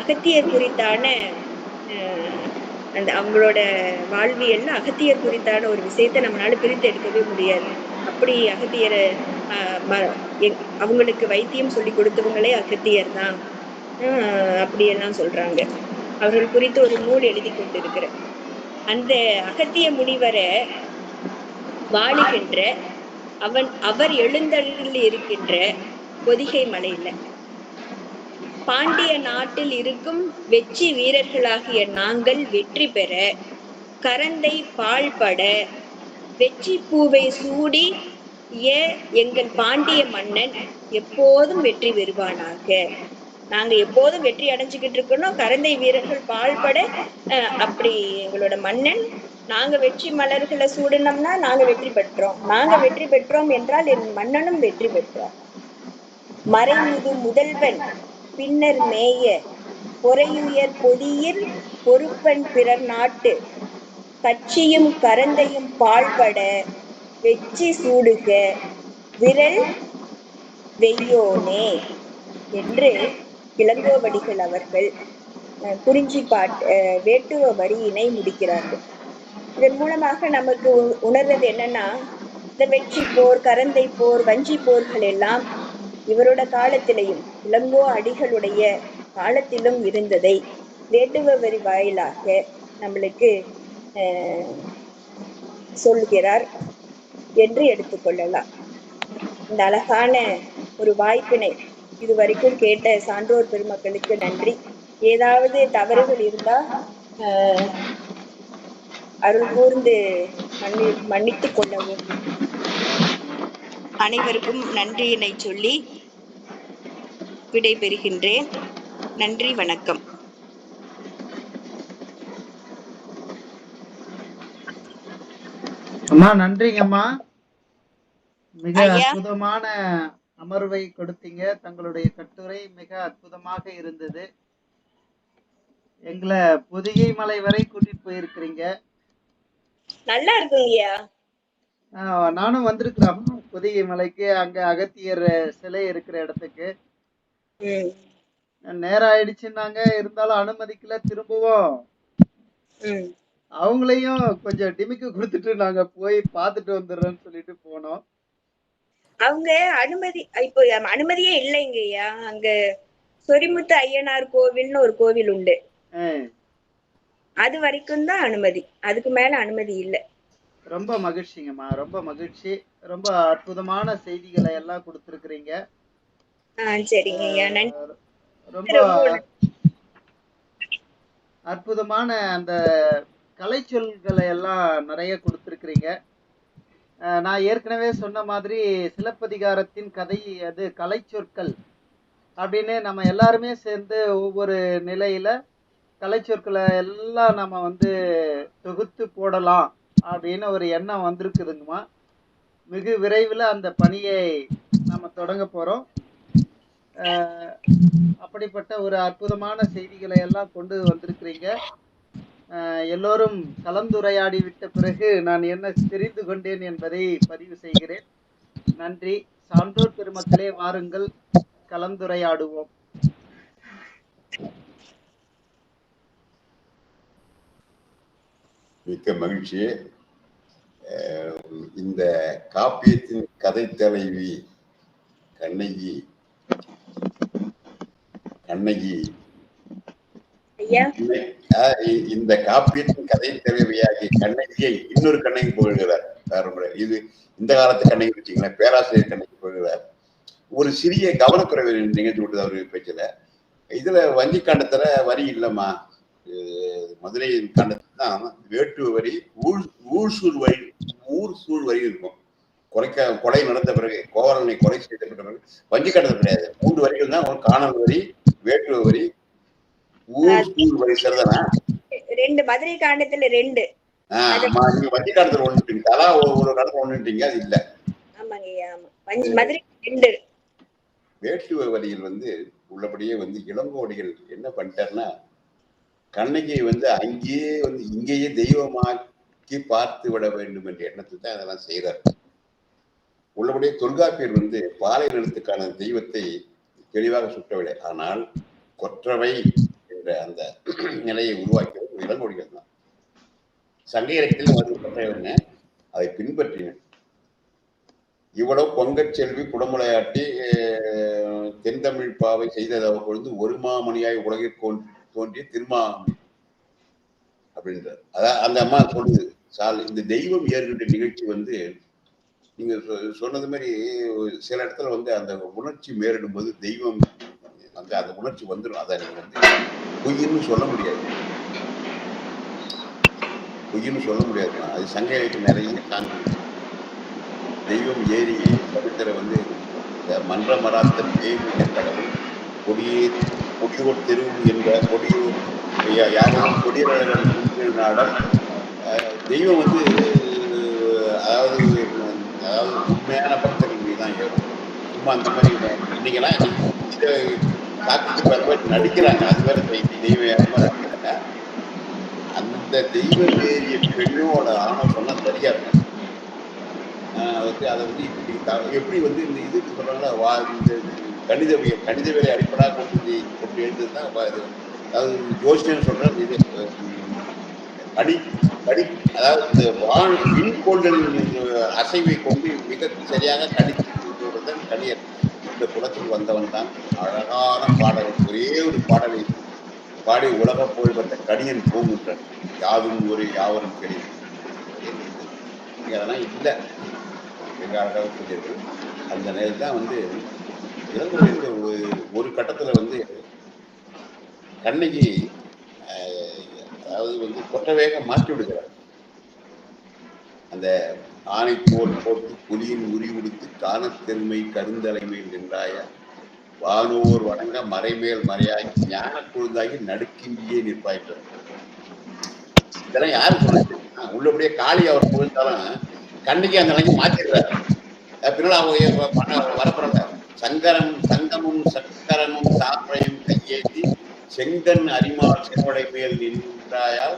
அகத்தியர் குறித்தான அந்த அவங்களோட வாழ்வியல்ல அகத்தியர் குறித்தான ஒரு விஷயத்த நம்மளால பிரித்து எடுக்கவே முடியாது. அப்படி அகத்தியரை அவங்களுக்கு வைத்தியம் சொல்லி கொடுத்தவங்களே அகத்தியர் தான் அப்படியெல்லாம் சொல்றாங்க. அவர்கள் குறித்து ஒரு நூல் எழுதி கொண்டிருக்கிற அந்த அகத்திய முனிவரை வாழுகின்ற அவர் எழுந்தருள் இருக்கின்ற பொதிகை மலையில பாண்டிய நாட்டில் இருக்கும் வெற்றி வீரர்களாகிய நாங்கள் வெற்றி பெற கரந்தை பாழ்பட வெற்றி பூவை சூடி எங்கள் பாண்டிய மன்னன் எப்போதும் வெற்றி பெறுவானாக. நாங்க எப்போதும் வெற்றி அடைஞ்சுக்கிட்டு இருக்கணும், கரந்தை வீரர்கள் பாழ்பட. அப்படி எங்களோட மன்னன், நாங்க வெற்றி மலர்களை சூடினோம்னா நாங்க வெற்றி பெற்றோம், நாங்க வெற்றி பெற்றோம் என்றால் என் மன்னனும் வெற்றி பெற்றார். மறைமுது முதல்வன் பின்னர் மேய பொறையுயர் பொதியில் பொறுப்பன் பிறர் நாட்டு கட்சியும் கரந்தையும் பாழ்பட வெற்றி சூடுக விரல் வெய்யோனே என்று இளங்கோவடிகள் அவர்கள் குறிஞ்சி வேட்டுவ வரியினை முடிக்கிறார்கள். இதன் மூலமாக நமக்கு உணர்றது என்னன்னா, இந்த வெற்றி போர், கரந்தை போர், வஞ்சி போர்கள் எல்லாம் இவரோட காலத்திலையும் இளங்கோ அடிகளுடைய காலத்திலும் இருந்ததை வேட்டுவ வரி வாயிலாக நம்மளுக்கு சொல்கிறார் என்று எடுத்துக்கொள்ளலாம். இந்த அழகான ஒரு வாய்ப்பினை இதுவரைக்கும் கேட்ட சான்றோர் பெருமக்களுக்கு நன்றி. ஏதாவது தவறுகள் இருந்தா அருள் கூர்ந்து மன்னித்துக் கொள்ளவும். அனைவருக்கும் நன்றியினை சொல்லி விடை பெறுகின்றேன். நன்றி, வணக்கம்.
அம்மா நன்றிங்கம்மா, மிக அற்புதமான அமர்வை கொடுத்தீங்க. தங்களுடைய கட்டுரை மிக அற்புதமாக இருந்தது. எங்களை பொதிகை மலை வரை கூட்டிட்டு போயிருக்கிறீங்க.
நல்லா இருக்குங்கய்யா.
நானும் வந்திருக்கிறேன் பொதிகை மலைக்கு. அங்க அகத்தியர் சிலை இருக்கிற இடத்துக்கு நேரம் ஆயிடுச்சுன்னாங்க, இருந்தாலும் அனுமதிக்கல. திரும்பவும் அவங்களையும் கொஞ்சம் டிமிக்கு கொடுத்துட்டு நாங்க போய் பார்த்துட்டு வந்துடுறோம்னு சொல்லிட்டு போனோம்.
அவங்க அனுமதியே இல்லைங்கய்யா. அங்க சொரிமுத்து ஐயனார் கோவில்னு ஒரு கோவில் உண்டு, அது வரைக்கும் தான் அனுமதி, அதுக்கு மேல அனுமதி இல்ல.
ரொம்ப மகிழ்ச்சிங்கம்மா, ரொம்ப மகிழ்ச்சி. ரொம்ப அற்புதமான செய்திகளை எல்லாம் கொடுத்துருக்கிறீங்க.
சரிங்கய்யா,
ரொம்ப அற்புதமான அந்த கலை சொல்களை எல்லாம் நிறைய கொடுத்துருக்கிறீங்க. நான் ஏற்கனவே சொன்ன மாதிரி சிலப்பதிகாரத்தின் கதை அது கலை சொற்கள் அப்படின்னு நம்ம எல்லாருமே சேர்ந்து ஒவ்வொரு நிலையில கலை சொற்களை எல்லாம் நம்ம தொகுத்து போடலாம் அப்படின்னு ஒரு எண்ணம் வந்திருக்குதுங்கம்மா. மிக விரைவில் அந்த பணியை நம்ம தொடங்க போறோம். அப்படிப்பட்ட ஒரு அற்புதமான செய்திகளை எல்லாம் கொண்டு வந்திருக்கிறீங்க. எல்லோரும் கலந்துரையாடி விட்ட பிறகு நான் என்ன தெரிந்து கொண்டேன் என்பதை பதிவு செய்கிறேன். நன்றி. சான்றோர் பெருமக்களே, வாருங்கள், கலந்துரையாடுவோம்.
மிக்க மகிழ்ச்சி. இந்த காப்பியத்தின் கதை தலைவி கண்ணகி இந்த காப்பியத்தின் கதை தலைவியாகிய கண்ணகியை இன்னொரு கண்ணகி புகழ்கிறார். இது இந்த காலத்து கண்ணகி வச்சுங்களேன், பேராசிரியர் கண்ணகி புகழ்கிறார். ஒரு சிறிய கவனக்குறைவு நிகழ்ச்சி விட்டது அவரு பேச்சுல. இதுல வஞ்சி காண்டத்துல வரி இல்லம்மா, மதுரை காண்டத்துல தான் வேட்டு வரி, ஊர் சூழ் வரி இருக்கும். கொலை நடந்த பிறகு, கோவலனை கொலை செய்த பிறகு வஞ்சி காண்டத்துல கிடையாது. 3 வரிகள் தான். காணல் வரி, வேட்டுவ வரி, ஊர் சூழ் வரி. சரிதானா?
2 மதுரை காண்டத்துல 2.
நீங்க வண்டி காலத்துல ஒண்ணுட்டீங்க, தலா ஒரு காலத்துல ஒண்ணுட்டீங்க, அது இல்ல.
ஆமாங்க ஐயா, ஆமா. மதுரை 2.
வேட்டுவ வரியில் உள்ளபடியே இளங்கோடிகள் என்ன பண்ணிட்டாருன்னா, கண்ணகியை அங்கேயே இங்கேயே தெய்வமாக்கி பார்த்து விட வேண்டும் என்ற எண்ணத்தில் தான் அதெல்லாம் செய்யறார். உள்ளபடியே தொல்காப்பியர் பாலை நிலத்துக்கான தெய்வத்தை தெளிவாக சுட்டவில்லை, ஆனால் கொற்றவை என்ற அந்த நிலையை உருவாக்கியது இளங்கோடிகள் தான். சங்க இலக்கியத்தில் கொற்றவை அதை பின்பற்றின. இவ்வளவு பொங்கச் செல்வி குடமுளையாட்டி தென்தமிழ் பாவை செய்ததாக பொழுது ஒரு மாமணியாய் உலகிற்கு தோன்றிய திருமாமணி அப்படின்றார். அதான் அந்த அம்மா சொல்லுது, இந்த தெய்வம் ஏறுகின்ற நிகழ்ச்சி நீங்க சொன்னது மாதிரி சில இடத்துல அந்த உணர்ச்சி மேலிடும் போது தெய்வம் அந்த உணர்ச்சி வந்துடும். அதை நீங்க பொய்ன்னு சொல்ல முடியாது, பொய்ன்னு சொல்ல முடியாது. அது சங்க இலக்கியம் நிறைய சான்று. தெய்வம் ஏறி கவித்தரை மன்ற மராத்த தேவிய கடவுள் கொடியூர் தெருவும் என்ற கொடியூர் யாரும் கொடியரகன் நாடல் தெய்வம் அதாவது உண்மையான பக்தர்கள் மீதுதான் ஏறும். சும்மா அந்த மாதிரி இன்னைக்கெல்லாம் காத்துக்கு நடிக்கிறாங்க, அது வேற தெய்வம் ஏற மாதிரி நடிக்கிறாங்க. அந்த தெய்வம் ஏறிய பெண்ணோட ஆணவம் சொன்னா சரியா இருக்கும். அதை இப்படி எப்படி இந்த இதுக்கு சொல்றாங்களா, இந்த கணித வேலை அடிப்படையாக கொண்டு எழுதுதான் அதாவது ஜோசியம் சொல்ற இது அதாவது இந்த விண்கோள்களின் அசைவை கொண்டு மிக சரியாக கணித்து கணியர். இந்த குலத்தில் வந்தவன் தான் அழகான பாடல், ஒரே ஒரு பாடலை பாடி உலக புகழ்பெற்ற கணியன் பூங்குன்றன். யாரும் ஒரு யாவரும் கணியன். அதெல்லாம் இல்லை சொல்லியிருக்கு. அந்த நேரத்தில் தான் இளங்கோடி ஒரு கட்டத்துல கண்ணகி அதாவது கொற்றவையாக மாற்றி விடுகிறார். அந்த ஆணை தோல் போட்டு புலியின் உரி உடுத்து காணத்தெருமை கருந்தலைமை நின்றாய வானோர் வணங்க மறைமேல் மறையாகி ஞான குழுந்தாகி நடுக்கின்றியே நிற்பாயிட்டு. இதெல்லாம் யாரு சொன்னாங்க? உள்ளபடியே காளி அவர் புகழ்ந்தாலும் கண்ணகி அந்த நிலைக்கு மாற்றிடுறாரு. பின்னால் அவங்க வரப்படுறாங்க. சங்கமும் சக்கரமும் தாமரையும் கையேற்றி செங்கன் அரிமால் செவடை மேல் நின்றாயால்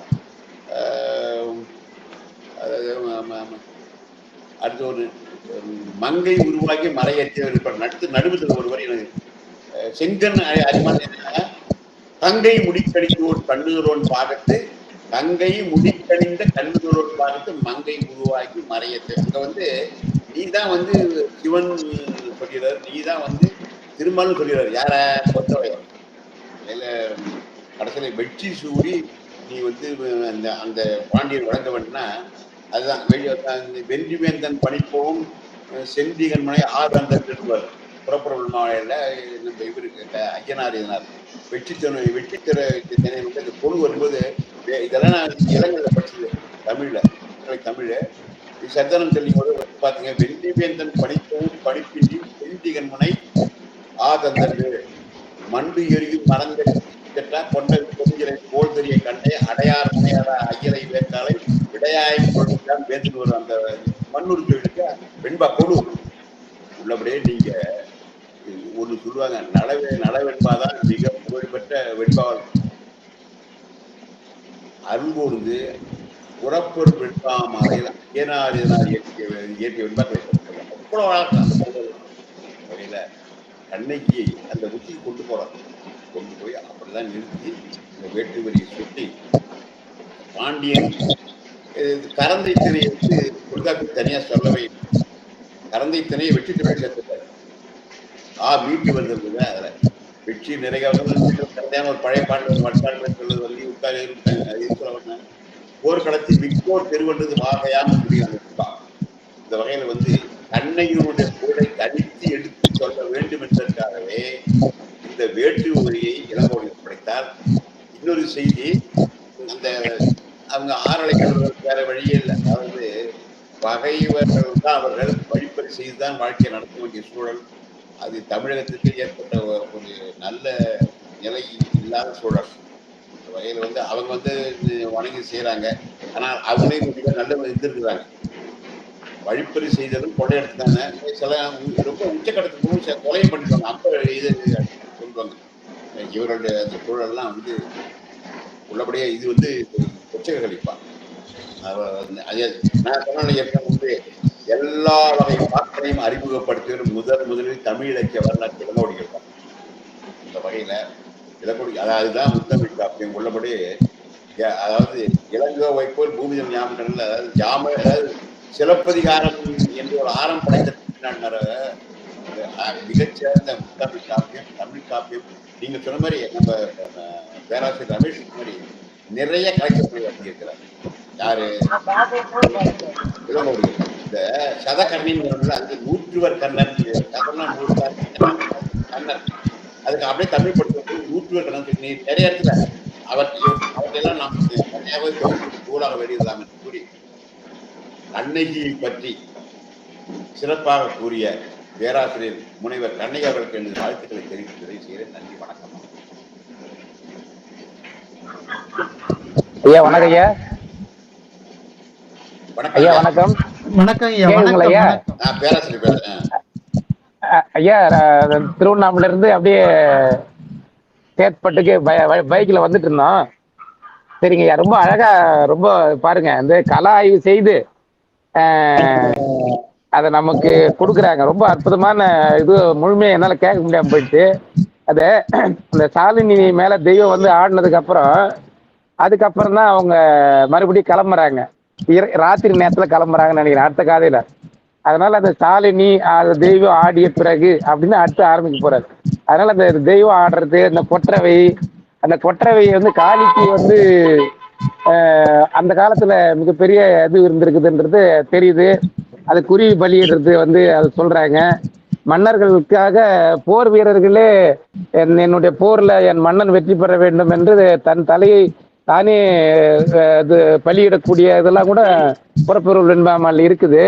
அடுத்து ஒரு மங்கை உருவாக்கி மலையேற்றியவர் நடுவில் ஒரு வரி செங்கன் அரிமால் தங்கை முடிக்கடித்தோர் கண்ணுதலோன் பாகத்து தங்கை முடிக்கணிந்த கண்ணுதலோன் பாகத்து மங்கை உருவாக்கி மறையத்தை. அங்க நீதான் சிவன் சொல்கிறார், நீதான் திருமால்னு சொல்கிறார். யார? கொற்றவையர். கடைசியில வெற்றி சூடி நீ அந்த பாண்டியன் வழங்க வேண்டும்னா அதுதான் வென்றிவேந்தன் பணிப்போம் செந்திகன் மனை ஆதந்தன் என்பார். புறப்புறல் மாவட்ட நம்ம இவருக்கு ஐயனார் இதனார் வெற்றி திணை இந்த பொருள் வரும்போது இதெல்லாம் நான் இளங்கல்ல படிச்சது தமிழ்ல சத்தனம் சொல்லும் போது பாத்தீங்க, வென்றிவேந்தன் பணிப்போம் பணிப்பின்றி செந்திகன் முனை ஆதந்தன்று மண்டு எரியும் மறந்த கொண்ட கொஞ்சலை போல் தெரிய கண்டே அடையார் முனையாத ஐயரை வேட்டாலை விடையாயம் கொள்ளான் பேசிட்டு வரும். அந்த மண்ணூர் கோயிலுக்கு வெண்பா கொடு உள்ளபடியே நீங்க ஒண்ணு சொல்லுவாங்க, நலவெண்பாதான் மிக புகழ்பெற்ற வெண்பாவல். அருள்கூர்ந்து உறப்பொரு வெண்பாமலையில் ஐயனார் இயற்கை வெண்பாக்களை அவ்வளோ வகையில கண்ணகியை அந்த உச்சிக்கு கொண்டு போய் அப்படிதான் நிறுத்தி இந்த வேட்டு வரியை சுட்டி பாண்டியன் கரந்தை திணையை தொல்காப்பி தனியா சொல்லவே கரந்தை திணையை வெற்றி திணை சேர்த்துட்டாரு. மீட்டு வந்தது அதுல வெற்றி நிறைய ஒரு பழைய பாடல் வட்டாளர்கள் சொல்வது வள்ளி உட்கார சொல்ல போர்க்களத்தில் விக்கோர் தெருவன்றது வாகையாம முடியாது. இந்த வகையில கண்ணகியினுடைய பொருளை தனித்து எடுத்து சொல்ல வேண்டும் என்பதற்காகவே இந்த வேட்டு வரியை இளங்கோடி படைத்தார். இன்னொரு செய்தி, அந்த அவங்க ஆறலைகள் வேற வழியே இல்லை. அதாவது பகைவர்கள் தான் அவர்கள் வழிப்பறி செய்துதான் வாழ்க்கையை நடத்த வேண்டிய சூழல். அது தமிழகத்துக்கு ஏற்பட்ட ஒரு நல்ல நிலை இல்லாத சூழல். வகையில வந்து அவங்க வந்து வணங்கி செய்யறாங்க. ஆனால் அவங்களே நல்ல இருந்திருக்கிறாங்க. வழிப்பறி செய்ததும் கொள்ளையடிச்சு தானே சில ரொம்ப உச்சக்கட்டத்துக்கு போய் கொலையும் பண்ணிடுவாங்க. அப்ப இது சொல்லுவாங்க. இவர்களுடைய அந்த சூழல்லாம் வந்து உள்ளபடியே இது வந்து உச்சக கழிப்பா. நான் சொன்ன ஏற்கனவே வந்து எல்லா வகை பாக்களையும் அறிமுகப்படுத்துகிற முதலில் தமிழ் இலக்கிய வரலாற்று இளங்கோடிகள் தான். இந்த வகையில இளங்கோடி அதுதான் முத்தமிழ் காப்பியம் உள்ளபடி. அதாவது இளங்கோவை போல் பூமிதம் ஞாபகங்கள் அதாவது சிலப்பதிகாரம் என்று ஒரு ஆரம் படைத்த மிகச்சிறந்த முத்தமிழ் காப்பியம், தமிழ் காப்பியம். நீங்க சொன்ன மாதிரி நம்ம பேராசிரியர் ரமேஷ் மாதிரி நிறைய கலைஞர்கள் வழங்கியிருக்கிறார். யாரு இளங்கோடிகள். இந்த சதகர்ணின்னு அந்த நூற்றுவர் கண்ணன் கண்ணன் அதுக்கு அப்படியே தமிழ் படுத்த நூற்றுவர் கண்ணன் நிறைய இடத்துல அவற்றையெல்லாம் நாம் தனியாகவே நூலாக வெளியிடலாம் என்று கூறி கண்ணகியை பற்றி சிறப்பாக கூறிய பேராசிரியர் முனைவர் கண்ணகி அவர்களுக்கு எனது வாழ்த்துக்களை தெரிவித்து நிறைவு செய்கிறேன். நன்றி, வணக்கம்.
ஐயா வணக்கம். ஐயா
வணக்கம்.
ஐயா வணக்கம்.
வணக்கம் ஐயா.
கேக்குதுங்களா ஐயா?
பேராசிரியர் பேசுறேன்
ஐயா. திருவண்ணாமலை இருந்து அப்படியே சேத்பட்டுக்கு பைக்ல வந்துட்டு இருந்தோம். சரிங்க ஐயா, ரொம்ப அழகா ரொம்ப பாருங்க இந்த கல ஆய்வு செய்து அதை நமக்கு கொடுக்குறாங்க. ரொம்ப அற்புதமான இது. முழுமையை என்னால கேட்க முடியாம போயிடுச்சு. அது அந்த சாலினி மேல தெய்வம் வந்து ஆடினதுக்கு அதுக்கப்புறம் தான் அவங்க மறுபடியும் கிளம்புறாங்க. ராத்திரி நேரத்துல கிளம்புறாங்கன்னு நினைக்கிறேன் அடுத்த காதையில. அதனால அந்த சாலினி அது தெய்வம் ஆடிய பிறகு அப்படின்னு அடுத்து ஆரம்பிக்க போறாரு. அதனால அந்த தெய்வம் ஆடுறது, அந்த கொற்றவை வந்து காளிக்கு வந்து அந்த காலத்துல மிகப்பெரிய இது இருந்திருக்குதுன்றது தெரியுது. அது குருவி பலியிடுறது வந்து அது சொல்றாங்க. மன்னர்களுக்காக போர் வீரர்களே என்னுடைய போர்ல என் மன்னன் வெற்றி பெற வேண்டும் என்று தன் தலையை தானே இது பலியிடக்கூடிய இதெல்லாம் கூட புறப்பொருள் வெண்பாமல் இருக்குது.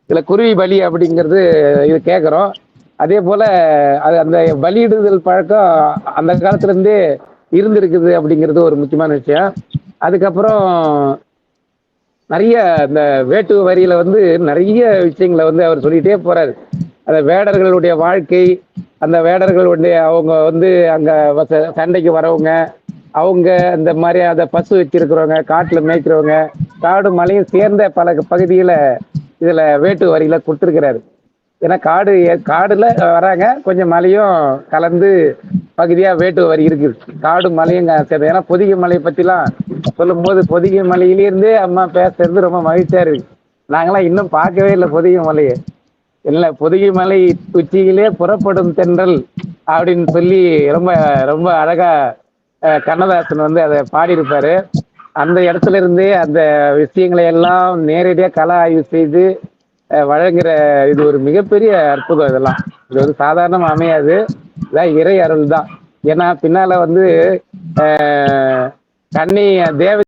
இதுல குருவி பலி அப்படிங்கிறது இது கேட்குறோம். அதே போல அது அந்த பலியிடுதல் பழக்கம் அந்த காலத்துல இருந்தே இருந்திருக்குது அப்படிங்கிறது ஒரு முக்கியமான விஷயம். அதுக்கப்புறம் நிறைய இந்த வேட்டு வரியில வந்து நிறைய விஷயங்களை வந்து அவர் சொல்லிட்டே போறாரு. அந்த வேடர்களுடைய வாழ்க்கை, அந்த வேடர்களுடைய அவங்க வந்து அங்க சண்டைக்கு வரவங்க, அவங்க இந்த மாதிரி அதை பசு வச்சிருக்கிறவங்க, காட்டுல மேய்க்கிறவங்க, காடு மலையும் சேர்ந்த பல பகுதியில இதுல வேட்டு வரியில கொடுத்துருக்கிறாரு. ஏன்னா காடுல வராங்க, கொஞ்சம் மலையும் கலந்து பகுதியா வேட்டு வரி இருக்குது. காடு மலையும் சேர்ந்து. ஏன்னா பொதிகை மலையை பத்திலாம் சொல்லும் போது பொதிகை மலையிலிருந்தே அம்மா பேசுறது ரொம்ப மகிழ்ச்சியா இருக்கு. நாங்களாம் இன்னும் பார்க்கவே இல்லை பொதிகை மலையை. இல்லை, பொதிகை மலை உச்சியிலே புறப்படும் தென்றல் அப்படின்னு சொல்லி ரொம்ப ரொம்ப அழகா கண்ணதாசன் வந்து அதை பாடியிருப்பாரு. அந்த இடத்துல இருந்தே அந்த விஷயங்களை எல்லாம் நேரடியாக கல ஆய்வு செய்து வழங்குற இது ஒரு மிகப்பெரிய அற்புதம். இதெல்லாம் இது வந்து சாதாரணமாக அமையாது. இதான் இறை அருள் தான். ஏன்னா பின்னால வந்து கண்ணி தேவ